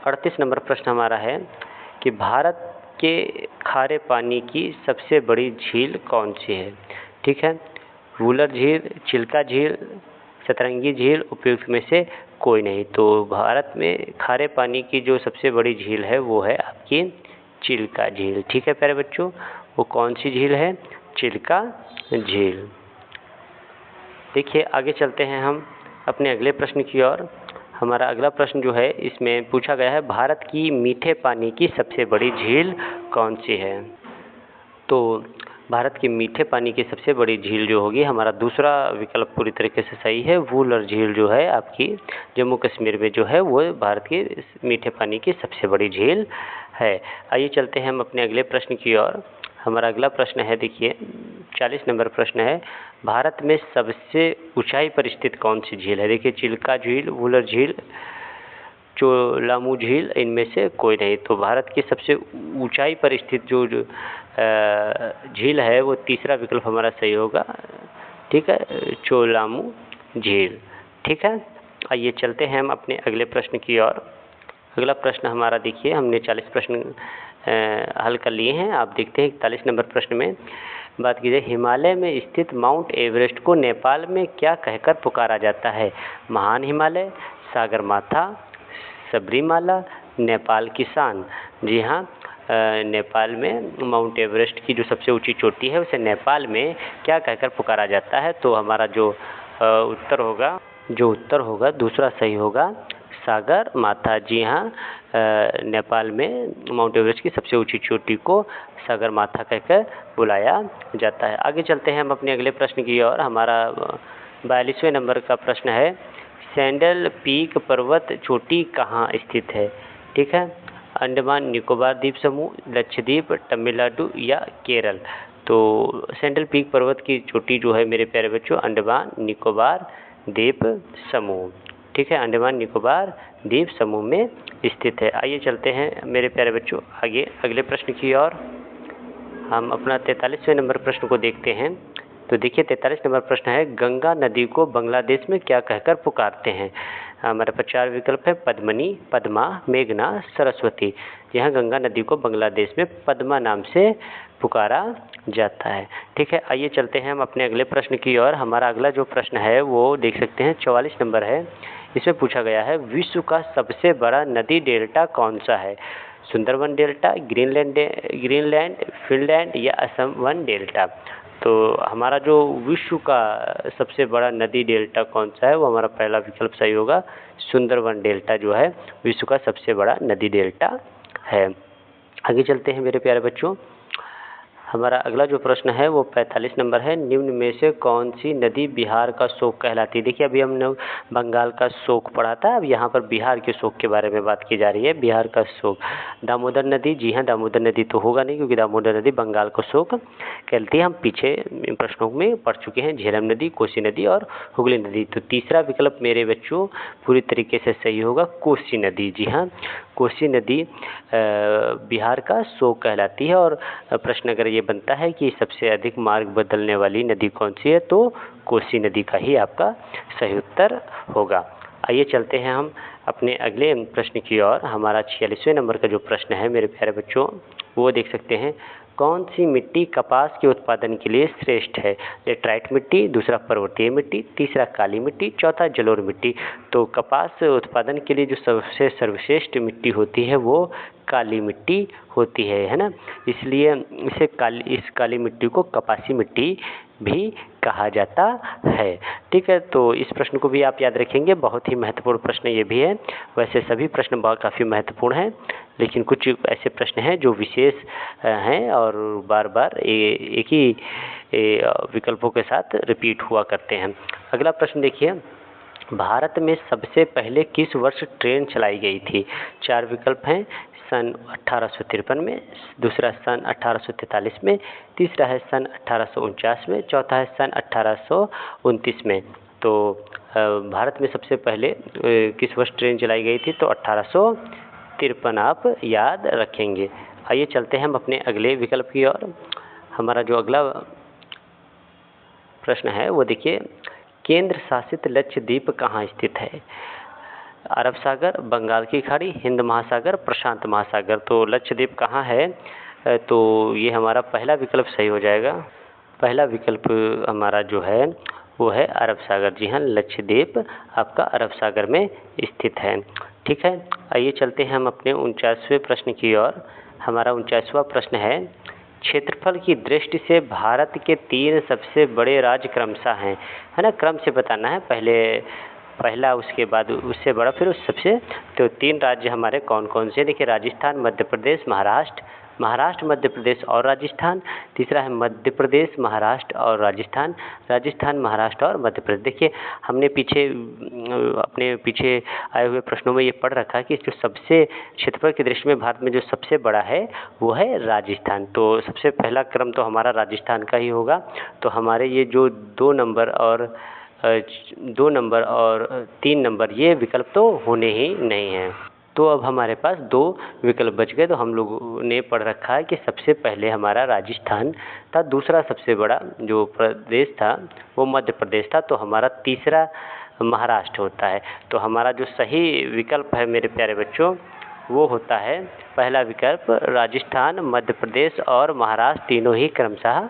38 नंबर प्रश्न हमारा है कि भारत के खारे पानी की सबसे बड़ी झील कौन सी है। ठीक है, वूलर झील, चिल्का झील, सतरंगी झील, उपयुक्त में से कोई नहीं। तो भारत में खारे पानी की जो सबसे बड़ी झील है वो है आपकी चिल्का झील। ठीक है प्यारे बच्चों, वो कौन सी झील है? चिल्का झील। देखिए आगे चलते हैं हम अपने अगले प्रश्न की ओर। हमारा अगला प्रश्न जो है इसमें पूछा गया है भारत की मीठे पानी की सबसे बड़ी झील कौन सी है। तो भारत की मीठे पानी की सबसे बड़ी झील जो होगी, हमारा दूसरा विकल्प पूरी तरीके से सही है। वूलर झील जो है आपकी जम्मू कश्मीर में जो है वो भारत की मीठे पानी की सबसे बड़ी झील है। आइए चलते हैं हम अपने अगले प्रश्न की ओर। हमारा अगला प्रश्न है, देखिए 40 नंबर प्रश्न है, भारत में सबसे ऊंचाई पर स्थित कौन सी झील है। देखिए चिल्का झील, वूलर झील, चोलामू झील, इनमें से कोई नहीं। तो भारत की सबसे ऊंचाई पर स्थित जो झील है वो तीसरा विकल्प हमारा सही होगा। ठीक है, चोलामू झील। ठीक है, आइए चलते हैं हम अपने अगले प्रश्न की ओर। अगला प्रश्न हमारा देखिए, हमने 40 प्रश्न हल कर लिए हैं। आप देखते हैं 41 नंबर प्रश्न में बात की जाए, हिमालय में स्थित माउंट एवरेस्ट को नेपाल में क्या कहकर पुकारा जाता है। महान हिमालय, सागरमाथा, सबरीमाला, नेपाल की शान। जी हाँ, नेपाल में माउंट एवरेस्ट की जो सबसे ऊंची चोटी है उसे नेपाल में क्या कहकर पुकारा जाता है। तो हमारा जो उत्तर होगा दूसरा सही होगा, सागर माथा। जी हाँ, नेपाल में माउंट एवरेस्ट की सबसे ऊंची चोटी को सागर माथा कहकर बुलाया जाता है। आगे चलते हैं हम अपने अगले प्रश्न की ओर। हमारा 42वें नंबर का प्रश्न है, सैंडल पीक पर्वत चोटी कहाँ स्थित है। ठीक है, अंडमान निकोबार द्वीप समूह, लक्षद्वीप, तमिलनाडु या केरल। तो सैंडल पीक पर्वत की चोटी जो है मेरे प्यारे बच्चों, अंडमान निकोबार द्वीप समूह। ठीक है, अंडमान निकोबार द्वीप समूह में स्थित है। आइए चलते हैं मेरे प्यारे बच्चों आगे अगले प्रश्न की ओर। हम अपना 43वें नंबर प्रश्न को देखते हैं। तो देखिए 43 नंबर प्रश्न है, गंगा नदी को बांग्लादेश में क्या कहकर पुकारते हैं। हमारे पास 4 विकल्प है, पद्मनी, पद्मा, मेघना, सरस्वती। यहाँ गंगा नदी को बांग्लादेश में पद्मा नाम से पुकारा जाता है। ठीक है, आइए चलते हैं हम अपने अगले प्रश्न की ओर। हमारा अगला जो प्रश्न है वो देख सकते हैं 44 नंबर है। इसमें पूछा गया है, विश्व का सबसे बड़ा नदी डेल्टा कौन सा है। सुंदरबन डेल्टा, ग्रीनलैंड, फिनलैंड या असम वन डेल्टा। तो हमारा जो विश्व का सबसे बड़ा नदी डेल्टा कौन सा है, वो हमारा पहला विकल्प सही होगा, सुंदरबन डेल्टा जो है विश्व का सबसे बड़ा नदी डेल्टा है। आगे चलते हैं मेरे प्यारे बच्चों। हमारा अगला जो प्रश्न है वो 45 नंबर है, निम्न में से कौन सी नदी बिहार का शोक कहलाती है। देखिए अभी हमने बंगाल का शोक पढ़ा था, अब यहाँ पर बिहार के शोक के बारे में बात की जा रही है। बिहार का शोक दामोदर नदी। जी हाँ, दामोदर नदी तो होगा नहीं, क्योंकि दामोदर नदी बंगाल का शोक कहलाती है। हम पीछे प्रश्नों में पढ़ चुके हैं, झेलम नदी, कोसी नदी और हुगली नदी। तो तीसरा विकल्प मेरे बच्चों पूरी तरीके से सही होगा, कोसी नदी। जी हाँ, कोसी नदी बिहार का शोक कहलाती है। और प्रश्न अगर ये बनता है कि सबसे अधिक मार्ग बदलने वाली नदी कौन सी है, तो कोसी नदी का ही आपका सही उत्तर होगा। आइए चलते हैं हम अपने अगले प्रश्न की ओर। हमारा 46वें नंबर का जो प्रश्न है मेरे प्यारे बच्चों वो देख सकते हैं, कौन सी मिट्टी कपास के उत्पादन के लिए श्रेष्ठ है? लेटराइट मिट्टी, दूसरा पर्वतीय मिट्टी, तीसरा काली मिट्टी, चौथा जलोढ़ मिट्टी। तो कपास उत्पादन के लिए जो सबसे सर्वश्रेष्ठ मिट्टी होती है वो काली मिट्टी होती है ना। इसलिए इस काली मिट्टी को कपासी मिट्टी भी कहा जाता है। ठीक है, तो इस प्रश्न को भी आप याद रखेंगे, बहुत ही महत्वपूर्ण प्रश्न ये भी है। वैसे सभी प्रश्न काफ़ी महत्वपूर्ण हैं, लेकिन कुछ ऐसे प्रश्न हैं जो विशेष हैं और बार बार एक ही विकल्पों के साथ रिपीट हुआ करते हैं। अगला प्रश्न देखिए, भारत में सबसे पहले किस वर्ष ट्रेन चलाई गई थी? 4 विकल्प हैं। सन 1853 में, दूसरा सन 1843 में, तीसरा है सन 1849 में, चौथा है सन 1829 में। तो भारत में सबसे पहले किस वर्ष ट्रेन चलाई गई थी? तो 1853 आप याद रखेंगे। आइए चलते हैं हम अपने अगले विकल्प की ओर। हमारा जो अगला प्रश्न है वो देखिए, केंद्र शासित लक्षद्वीप कहाँ स्थित है? अरब सागर, बंगाल की खाड़ी, हिंद महासागर, प्रशांत महासागर। तो लक्षद्वीप कहाँ है? तो ये हमारा पहला विकल्प सही हो जाएगा। पहला विकल्प हमारा जो है वो है अरब सागर। जी हाँ, लक्षद्वीप आपका अरब सागर में स्थित है। ठीक है, आइए चलते हैं हम अपने 49वें प्रश्न की ओर। हमारा 49वां प्रश्न है, क्षेत्रफल की दृष्टि से भारत के 3 सबसे बड़े राज्य क्रमशः हैं, है ना। क्रम से बताना है, पहला उसके बाद उससे बड़ा फिर उस सबसे। तो 3 राज्य हमारे कौन कौन से? देखिए, राजस्थान, मध्य प्रदेश, महाराष्ट्र, मध्य प्रदेश और राजस्थान। तीसरा है मध्य प्रदेश, महाराष्ट्र और राजस्थान, राजस्थान, महाराष्ट्र और मध्य प्रदेश। देखिए, हमने अपने पीछे आए हुए प्रश्नों में ये पढ़ रखा है कि जो सबसे क्षेत्रफल की दृष्टि में भारत में जो सबसे बड़ा है वो है राजस्थान। तो सबसे पहला क्रम तो हमारा राजस्थान का ही होगा। तो हमारे ये जो 2 नंबर और 3 नंबर ये विकल्प तो होने ही नहीं हैं। तो अब हमारे पास 2 विकल्प बच गए। तो हम लोगों ने पढ़ रखा है कि सबसे पहले हमारा राजस्थान था, दूसरा सबसे बड़ा जो प्रदेश था वो मध्य प्रदेश था, तो हमारा तीसरा महाराष्ट्र होता है। तो हमारा जो सही विकल्प है मेरे प्यारे बच्चों वो होता है पहला विकल्प, राजस्थान, मध्य प्रदेश और महाराष्ट्र तीनों ही क्रमशः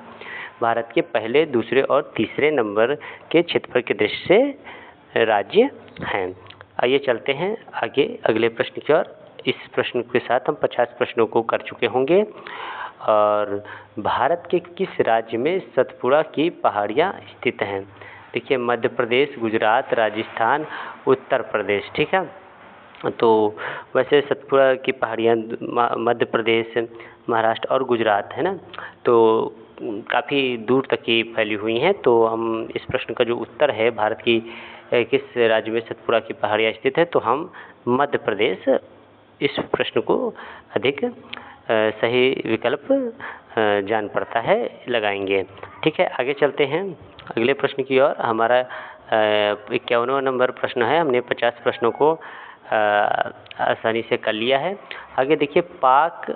भारत के पहले, दूसरे और तीसरे नंबर के क्षेत्रफल की दृष्टि से राज्य हैं। आइए चलते हैं आगे अगले प्रश्न की ओर। इस प्रश्न के साथ हम 50 प्रश्नों को कर चुके होंगे। और भारत के किस राज्य में सतपुड़ा की पहाड़ियाँ स्थित हैं? देखिए, मध्य प्रदेश, गुजरात, राजस्थान, उत्तर प्रदेश। ठीक है, तो वैसे सतपुड़ा की पहाड़ियाँ मध्य प्रदेश, महाराष्ट्र और गुजरात है ना, तो काफ़ी दूर तक ही फैली हुई हैं। तो हम इस प्रश्न का जो उत्तर है भारत की किस राज्य में सतपुड़ा की पहाड़ियाँ स्थित है, तो हम मध्य प्रदेश इस प्रश्न को अधिक सही विकल्प जान पड़ता है लगाएंगे। ठीक है, आगे चलते हैं अगले प्रश्न की ओर। हमारा 51वां नंबर प्रश्न है। हमने 50 प्रश्नों को आसानी से कर लिया है। आगे देखिए, पाक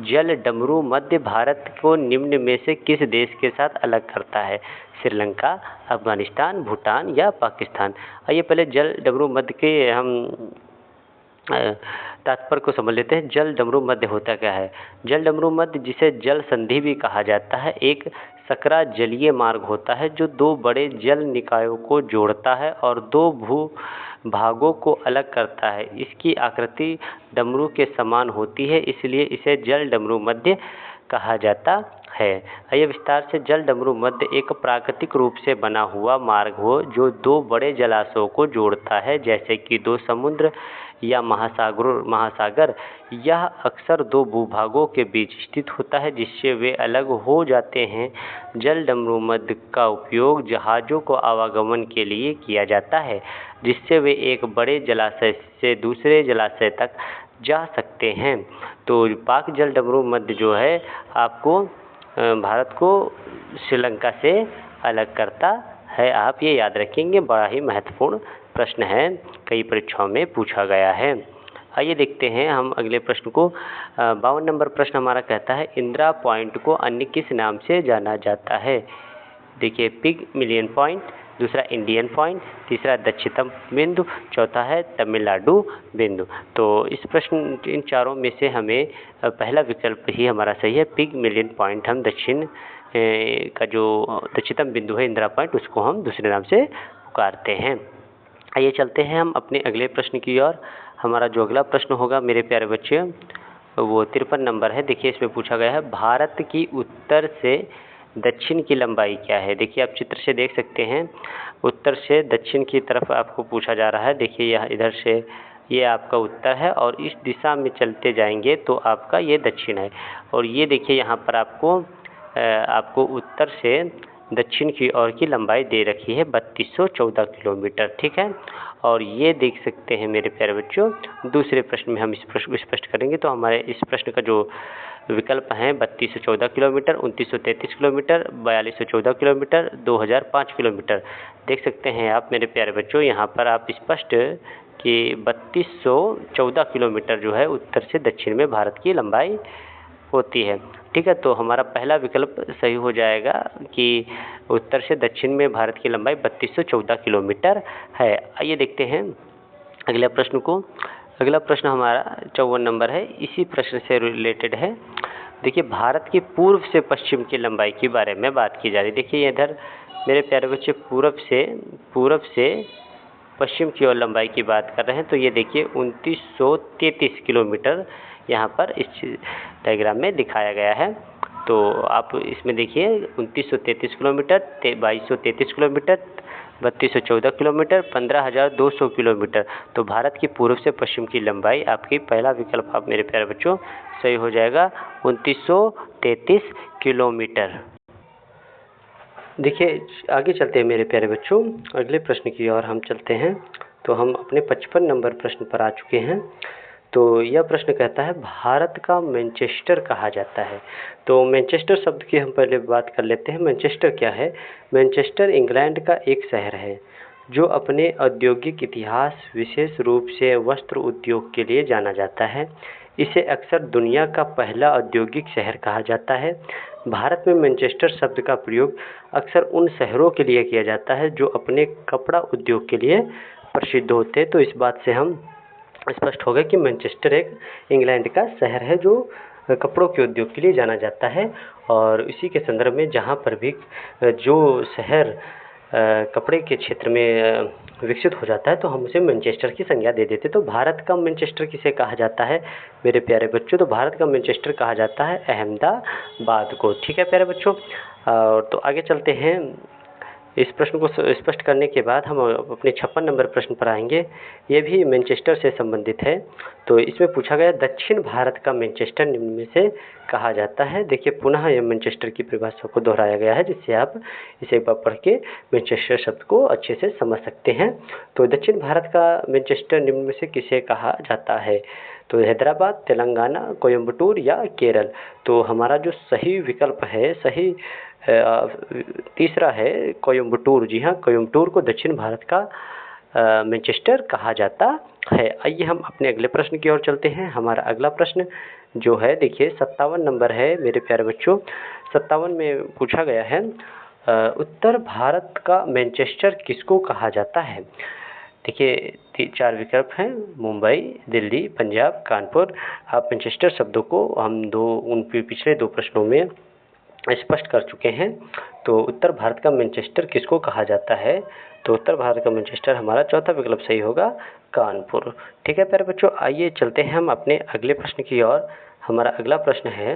जल डमरू मध्य भारत को निम्न में से किस देश के साथ अलग करता है? श्रीलंका, अफगानिस्तान, भूटान या पाकिस्तान। आइए पहले जल डमरू मध्य के हम तात्पर्य को समझ लेते हैं। जल डमरू मध्य होता क्या है? जल डमरू मध्य, जिसे जल संधि भी कहा जाता है, एक सकरा जलीय मार्ग होता है जो 2 बड़े जल निकायों को जोड़ता है और 2 भू भागों को अलग करता है। इसकी आकृति डमरू के समान होती है, इसलिए इसे जल डमरू मध्य कहा जाता है। आइए विस्तार से। जल डमरू मध्य एक प्राकृतिक रूप से बना हुआ मार्ग हो जो 2 बड़े जलाशयों को जोड़ता है, जैसे कि 2 समुद्र या महासागर। यह अक्सर 2 भूभागों के बीच स्थित होता है, जिससे वे अलग हो जाते हैं। जल डमरू मध्य का उपयोग जहाज़ों को आवागमन के लिए किया जाता है, जिससे वे एक बड़े जलाशय से दूसरे जलाशय तक जा सकते हैं। तो पाक जल डमरू मध्य जो है आपको भारत को श्रीलंका से अलग करता है। आप ये याद रखेंगे, बड़ा ही महत्वपूर्ण प्रश्न है, कई परीक्षाओं में पूछा गया है। आइए देखते हैं हम अगले प्रश्न को। 52 नंबर प्रश्न हमारा कहता है, इंदिरा पॉइंट को अन्य किस नाम से जाना जाता है? देखिए, पिग मिलियन पॉइंट, दूसरा इंडियन पॉइंट, तीसरा दक्षिणतम बिंदु, चौथा है तमिलनाडु बिंदु। तो इस प्रश्न इन चारों में से हमें पहला विकल्प ही हमारा सही है। पिगमेलियन पॉइंट हम दक्षिण का जो दक्षिणतम बिंदु है इंदिरा पॉइंट, उसको हम दूसरे नाम से पुकारते हैं। आइए चलते हैं हम अपने अगले प्रश्न की ओर। हमारा जो अगला प्रश्न होगा मेरे प्यारे बच्चे, वो 53 नंबर है। देखिए इसमें पूछा गया है भारत की उत्तर से दक्षिण की लंबाई क्या है। देखिए आप चित्र से देख सकते हैं, उत्तर से दक्षिण की तरफ आपको पूछा जा रहा है। देखिए यह इधर से ये आपका उत्तर है और इस दिशा में चलते जाएंगे तो आपका ये दक्षिण है। और ये देखिए यहाँ पर आपको उत्तर से दक्षिण की ओर की लंबाई दे रखी है 3214 किलोमीटर, ठीक है। और ये देख सकते हैं मेरे प्यारे बच्चों, दूसरे प्रश्न में हम इस प्रश्न को स्पष्ट करेंगे। तो हमारे इस प्रश्न का जो विकल्प हैं 3214 किलोमीटर, 2933 किलोमीटर, 4214 किलोमीटर, 2005 किलोमीटर। देख सकते हैं आप मेरे प्यारे बच्चों, यहाँ पर आप स्पष्ट कि 3214 किलोमीटर जो है उत्तर से दक्षिण में भारत की लंबाई होती है, ठीक है। तो हमारा पहला विकल्प सही हो जाएगा कि उत्तर से दक्षिण में भारत की लंबाई 3214 किलोमीटर है। आइए देखते हैं अगले प्रश्न को। अगला प्रश्न हमारा 54 नंबर है, इसी प्रश्न से रिलेटेड है। देखिए भारत की पूर्व से पश्चिम की लंबाई के बारे में बात की जा रही है। देखिए इधर मेरे प्यारे बच्चे पूर्व से पश्चिम की ओर लंबाई की बात कर रहे हैं। तो ये देखिए 2933 किलोमीटर यहाँ पर इस डायग्राम में दिखाया गया है। तो आप इसमें देखिए 2933 किलोमीटर, 2233 किलोमीटर, 3214 किलोमीटर, 15200 किलोमीटर। तो भारत की पूर्व से पश्चिम की लंबाई आपकी पहला विकल्प आप मेरे प्यारे बच्चों सही हो जाएगा 2933 किलोमीटर। देखिए आगे चलते हैं मेरे प्यारे बच्चों, अगले प्रश्न की ओर हम चलते हैं। तो हम अपने 55 नंबर प्रश्न पर आ चुके हैं। तो यह प्रश्न कहता है भारत का मैनचेस्टर कहा जाता है। तो मैनचेस्टर शब्द की हम पहले बात कर लेते हैं। मैनचेस्टर क्या है? मैनचेस्टर इंग्लैंड का एक शहर है जो अपने औद्योगिक इतिहास, विशेष रूप से वस्त्र उद्योग के लिए जाना जाता है। इसे अक्सर दुनिया का पहला औद्योगिक शहर कहा जाता है। भारत में मैनचेस्टर शब्द का प्रयोग अक्सर उन शहरों के लिए किया जाता है जो अपने कपड़ा उद्योग के लिए प्रसिद्ध होते हैं। तो इस बात से हम स्पष्ट हो गया कि मैनचेस्टर एक इंग्लैंड का शहर है जो कपड़ों के उद्योग के लिए जाना जाता है। और इसी के संदर्भ में जहाँ पर भी जो शहर कपड़े के क्षेत्र में विकसित हो जाता है तो हम उसे मैनचेस्टर की संज्ञा दे देते। तो भारत का मैनचेस्टर किसे कहा जाता है मेरे प्यारे बच्चों? तो भारत का मैनचेस्टर कहा जाता है अहमदाबाद को, ठीक है प्यारे बच्चों। और तो आगे चलते हैं। इस प्रश्न को स्पष्ट करने के बाद हम अपने 56 नंबर प्रश्न पर आएंगे। ये भी मैनचेस्टर से संबंधित है। तो इसमें पूछा गया दक्षिण भारत का मैनचेस्टर निम्न में से कहा जाता है। देखिए पुनः यह मैनचेस्टर की परिभाषा को दोहराया गया है जिससे आप इसे एक बार पढ़ के मैनचेस्टर शब्द को अच्छे से समझ सकते हैं। तो दक्षिण भारत का मैनचेस्टर निम्न में से किसे कहा जाता है? तो हैदराबाद, तेलंगाना, कोयम्बटूर या केरल। तो हमारा जो सही विकल्प है, सही तीसरा है कोयम्बटूर। जी हाँ, कोयम्बटूर को दक्षिण भारत का मैनचेस्टर कहा जाता है। आइए हम अपने अगले प्रश्न की ओर चलते हैं। हमारा अगला प्रश्न जो है देखिए 57 नंबर है मेरे प्यारे बच्चों। 57 में पूछा गया है उत्तर भारत का मैनचेस्टर किसको कहा जाता है? देखिए 4 विकल्प हैं, मुंबई, दिल्ली, पंजाब, कानपुर। आप मैनचेस्टर शब्दों को हम उन पिछले 2 प्रश्नों में स्पष्ट कर चुके हैं। तो उत्तर भारत का मैनचेस्टर किसको कहा जाता है? तो उत्तर भारत का मैनचेस्टर हमारा चौथा विकल्प सही होगा, कानपुर, ठीक है प्यारे बच्चों। आइए चलते हैं हम अपने अगले प्रश्न की ओर। हमारा अगला प्रश्न है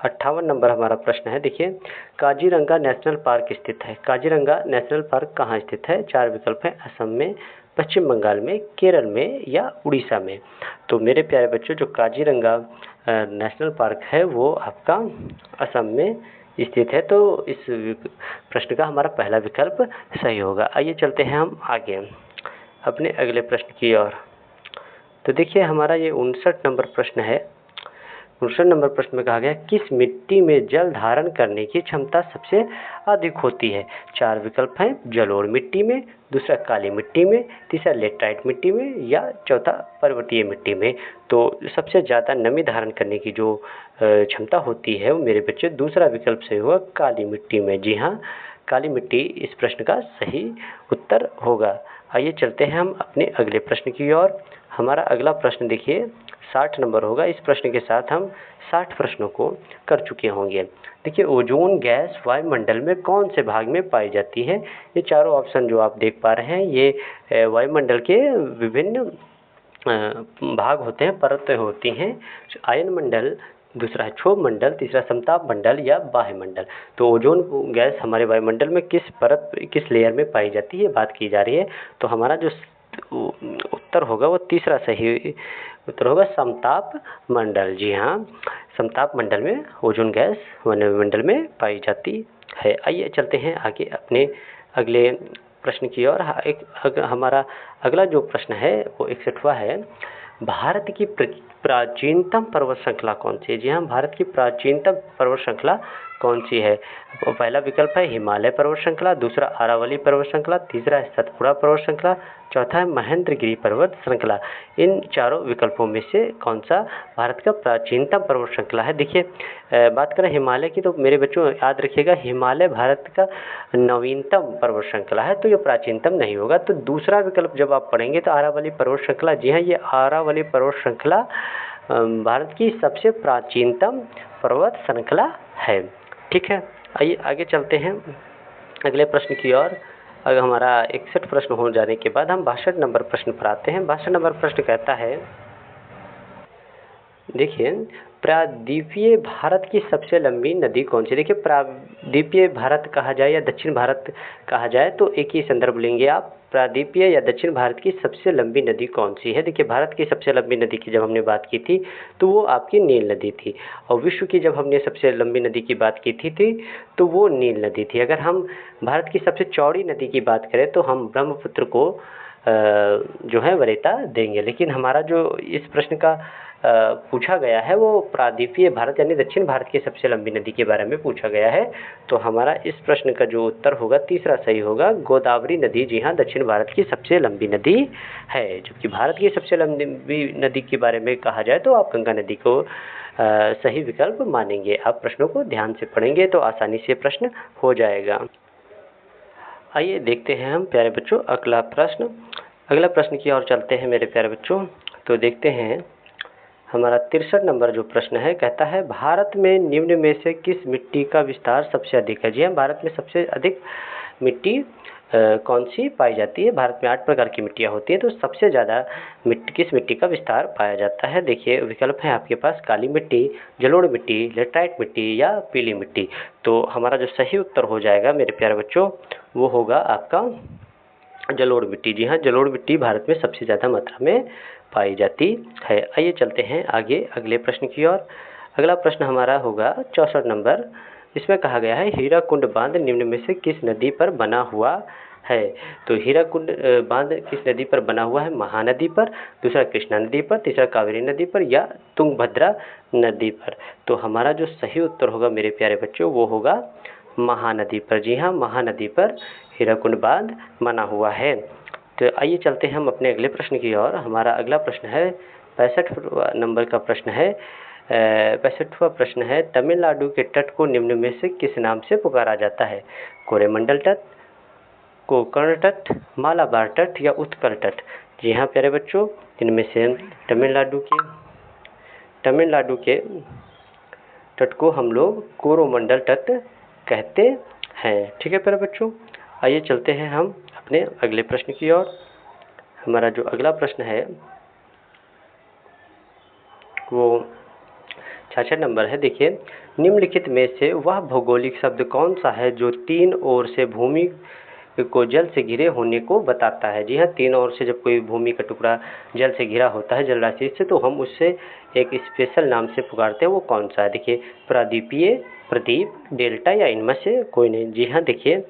58 नंबर हमारा प्रश्न है। देखिए काजीरंगा नेशनल पार्क स्थित है। काजीरंगा नेशनल पार्क कहाँ स्थित है? 4 विकल्प हैं, असम में, पश्चिम बंगाल में, केरल में या उड़ीसा में। तो मेरे प्यारे बच्चों जो काजीरंगा नेशनल पार्क है वो आपका असम में स्थित है। तो इस प्रश्न का हमारा पहला विकल्प सही होगा। आइए चलते हैं हम आगे अपने अगले प्रश्न की ओर। तो देखिए हमारा ये 59 नंबर प्रश्न है। 59 नंबर प्रश्न में कहा गया किस मिट्टी में जल धारण करने की क्षमता सबसे अधिक होती है? 4 विकल्प हैं, जलोढ़ मिट्टी में, दूसरा काली मिट्टी में, तीसरा लेटराइट मिट्टी में या चौथा पर्वतीय मिट्टी में। तो सबसे ज़्यादा नमी धारण करने की जो क्षमता होती है वो मेरे बच्चे दूसरा विकल्प सही हुआ, काली मिट्टी में। जी हाँ, काली मिट्टी इस प्रश्न का सही उत्तर होगा। आइए चलते हैं हम अपने अगले प्रश्न की ओर। हमारा अगला प्रश्न देखिए 60 नंबर होगा। इस प्रश्न के साथ हम 60 प्रश्नों को कर चुके होंगे। देखिए, ओजोन गैस वायुमंडल में कौन से भाग में पाई जाती है? ये चारों ऑप्शन जो आप देख पा रहे हैं, ये वायुमंडल के विभिन्न भाग होते हैं, परतें होती हैं। आयन मंडल, दूसरा है क्षोभ मंडल, तीसरा समताप मंडल या बाह्य मंडल। तो ओजोन गैस हमारे वायुमंडल में किस परत, किस लेयर में पाई जाती है, बात की जा रही है। तो हमारा जो उत्तर होगा वो तीसरा सही उत्तर होगा, समताप मंडल। जी हाँ, समताप मंडल में ओजोन गैस वायुमंडल में पाई जाती है। आइए चलते हैं आगे अपने अगले प्रश्न की ओर। हमारा अगला जो प्रश्न है वो 61वां है। भारत की प्राचीनतम पर्वत श्रृंखला कौन सी है? जी हाँ, भारत की प्राचीनतम पर्वत श्रृंखला कौन सी है? पहला विकल्प है हिमालय पर्वत श्रृंखला, दूसरा अरावली पर्वत श्रृंखला, तीसरा है सतपुड़ा पर्वत श्रृंखला, चौथा है महेंद्रगिरी पर्वत श्रृंखला। इन चारों विकल्पों में से कौन सा भारत का प्राचीनतम पर्वत श्रृंखला है? देखिए, बात करें हिमालय की तो मेरे बच्चों याद रखिएगा, हिमालय भारत का नवीनतम पर्वत श्रृंखला है, तो ये प्राचीनतम नहीं होगा। तो दूसरा विकल्प जब आप पढ़ेंगे तो अरावली पर्वत श्रृंखला, जी हाँ, ये अरावली पर्वत श्रृंखला भारत की सबसे प्राचीनतम पर्वत श्रृंखला है। ठीक है, आइए आगे चलते हैं अगले प्रश्न की ओर। अगर हमारा 61 प्रश्न हो जाने के बाद हम 62 नंबर प्रश्न पर आते हैं। 62 नंबर प्रश्न कहता है, देखिए, प्रायद्वीपीय भारत की सबसे लंबी नदी कौन सी? देखिए, प्रायद्वीपीय भारत कहा जाए या दक्षिण भारत कहा जाए तो एक ही संदर्भ लेंगे आप। प्रायद्वीपीय या दक्षिण भारत की सबसे लंबी नदी कौन सी है? देखिए, भारत की सबसे लंबी नदी की जब हमने बात की थी तो वो आपकी नील नदी थी, और विश्व की जब हमने सबसे लंबी नदी की बात की थी तो वो नील नदी थी। अगर हम भारत की सबसे चौड़ी नदी की बात करें तो हम ब्रह्मपुत्र को जो है वरीयता देंगे। लेकिन हमारा जो इस प्रश्न का पूछा गया है वो प्रायद्वीपीय भारत यानी दक्षिण भारत की सबसे लंबी नदी के बारे में पूछा गया है। तो हमारा इस प्रश्न का जो उत्तर होगा तीसरा सही होगा, गोदावरी नदी। जी हाँ, दक्षिण भारत की सबसे लंबी नदी है। जबकि भारत की सबसे लंबी नदी के बारे में कहा जाए तो आप गंगा नदी को सही विकल्प मानेंगे। आप प्रश्नों को ध्यान से पढ़ेंगे तो आसानी से प्रश्न हो जाएगा। आइए देखते हैं हम प्यारे बच्चों अगला प्रश्न की ओर चलते हैं मेरे प्यारे बच्चों। तो देखते हैं हमारा 63 नंबर जो प्रश्न है, कहता है भारत में निम्न में से किस मिट्टी का विस्तार सबसे अधिक है? जी हाँ, भारत में सबसे अधिक मिट्टी कौन सी पाई जाती है? भारत में 8 प्रकार की मिट्टियाँ होती हैं, तो सबसे ज़्यादा किस मिट्टी का विस्तार पाया जाता है? देखिए, विकल्प है आपके पास काली मिट्टी, जलोढ़ मिट्टी, लेटराइट मिट्टी या पीली मिट्टी। तो हमारा जो सही उत्तर हो जाएगा मेरे प्यारे बच्चों वो होगा आपका जलोढ़ मिट्टी। जी हाँ, जलोढ़ मिट्टी भारत में सबसे ज़्यादा मात्रा में पाई जाती है। आइए चलते हैं आगे अगले प्रश्न की ओर। अगला प्रश्न हमारा होगा 64 नंबर। इसमें कहा गया है हीराकुंड बांध निम्न में से किस नदी पर बना हुआ है? तो हीराकुंड बांध किस नदी पर बना हुआ है? महानदी पर, दूसरा कृष्णा नदी पर, तीसरा कावेरी नदी पर या तुंगभद्रा नदी पर। तो हमारा जो सही उत्तर होगा मेरे प्यारे बच्चों वो होगा महानदी पर। जी हाँ, महानदी पर हीराकुंड बांध बना हुआ है। तो आइए चलते हैं हम अपने अगले प्रश्न की ओर। हमारा अगला प्रश्न है 65 नंबर का प्रश्न है। 65वां प्रश्न है, तमिलनाडु के तट को निम्न में से किस नाम से पुकारा जाता है? कोरेमंडल तट, कोकर्ण तट, मालाबार तट या उत्कल तट। जी हाँ प्यारे बच्चों, इनमें से तमिलनाडु के तट को हम लोग कोरोमंडल तट कहते हैं। ठीक है प्यारे बच्चों, आइए चलते हैं हम अपने अगले प्रश्न की ओर। हमारा जो अगला प्रश्न है वो 66 नंबर है। देखिए, निम्नलिखित में से वह भौगोलिक शब्द कौन सा है जो तीन ओर से भूमि को जल से घिरे होने को बताता है? जी हाँ, तीन ओर से जब कोई भूमि का टुकड़ा जल से घिरा होता है जल राशि से, तो हम उससे एक स्पेशल नाम से पुकारते हैं। वो कौन सा है? देखिए, प्रायद्वीपीय, प्रदीप, डेल्टा या इनमें से कोई नहीं। जी हाँ, देखिए,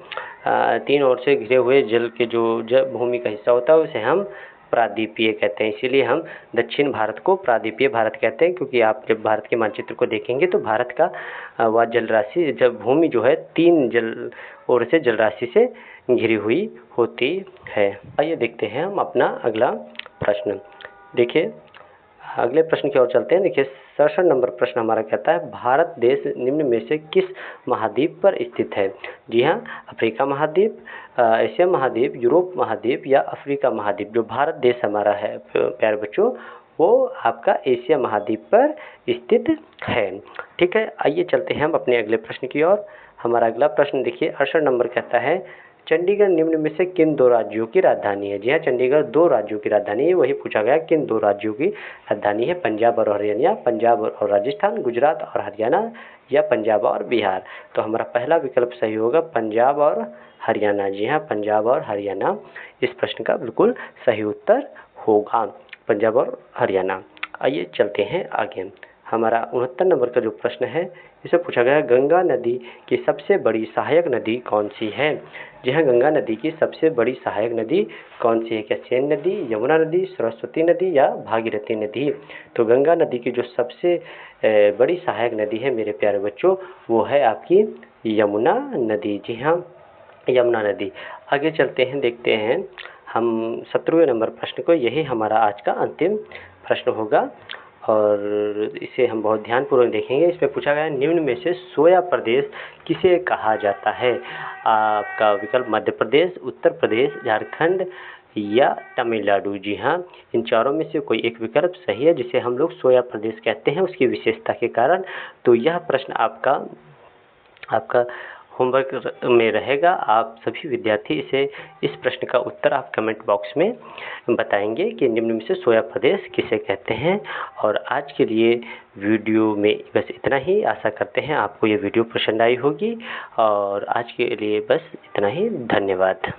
तीन ओर से घिरे हुए जल के जो भूमि का हिस्सा होता है उसे हम प्रायद्वीपीय कहते हैं। इसीलिए हम दक्षिण भारत को प्रायद्वीपीय भारत कहते हैं, क्योंकि आप जब भारत के मानचित्र को देखेंगे तो भारत का वह जल राशि, जब भूमि जो है तीन जल ओर से जल राशि से घिरी हुई होती है। आइए देखते हैं हम अपना अगला प्रश्न। देखिए, अगले प्रश्न की ओर चलते हैं। देखिए 67 नंबर प्रश्न हमारा कहता है, भारत देश निम्न में से किस महाद्वीप पर स्थित है? जी हाँ, अफ्रीका महाद्वीप, एशिया महाद्वीप, यूरोप महाद्वीप या अफ्रीका महाद्वीप। जो भारत देश हमारा है प्यारे बच्चों, वो आपका एशिया महाद्वीप पर स्थित है। ठीक है, आइए चलते हैं हम अपने अगले प्रश्न की ओर। हमारा अगला प्रश्न देखिए 68 नंबर कहता है, चंडीगढ़ निम्न में से किन दो राज्यों की राजधानी है? जी हाँ, चंडीगढ़ दो राज्यों की राजधानी है। वही पूछा गया किन दो राज्यों की राजधानी है? पंजाब और हरियाणा, पंजाब और राजस्थान, गुजरात और हरियाणा या पंजाब और बिहार। तो हमारा पहला विकल्प सही होगा पंजाब और हरियाणा। जी हाँ, पंजाब और हरियाणा इस प्रश्न का बिल्कुल सही उत्तर होगा, पंजाब और हरियाणा। आइए चलते हैं आगे। हमारा 69 नंबर का जो प्रश्न है, इसे पूछा गया गंगा नदी की सबसे बड़ी सहायक नदी कौन सी है? जी हाँ, गंगा नदी की सबसे बड़ी सहायक नदी कौन सी है? क्या सेन नदी, यमुना नदी, सरस्वती नदी या भागीरथी नदी? तो गंगा नदी की जो सबसे बड़ी सहायक नदी है मेरे प्यारे बच्चों, वो है आपकी यमुना नदी। जी हाँ, यमुना नदी। आगे चलते हैं, देखते हैं हम 17वें नंबर प्रश्न को। यही हमारा आज का अंतिम प्रश्न होगा और इसे हम बहुत ध्यानपूर्वक देखेंगे। इसमें पूछा गया है, निम्न में से सोया प्रदेश किसे कहा जाता है? आपका विकल्प मध्य प्रदेश, उत्तर प्रदेश, झारखंड या तमिलनाडु। जी हाँ, इन चारों में से कोई एक विकल्प सही है, जिसे हम लोग सोया प्रदेश कहते हैं उसकी विशेषता के कारण। तो यह प्रश्न आपका होमवर्क में रहेगा। आप सभी विद्यार्थी इस प्रश्न का उत्तर आप कमेंट बॉक्स में बताएंगे कि निम्न में से सोया प्रदेश किसे कहते हैं। और आज के लिए वीडियो में बस इतना ही। आशा करते हैं आपको ये वीडियो पसंद आई होगी और आज के लिए बस इतना ही। धन्यवाद।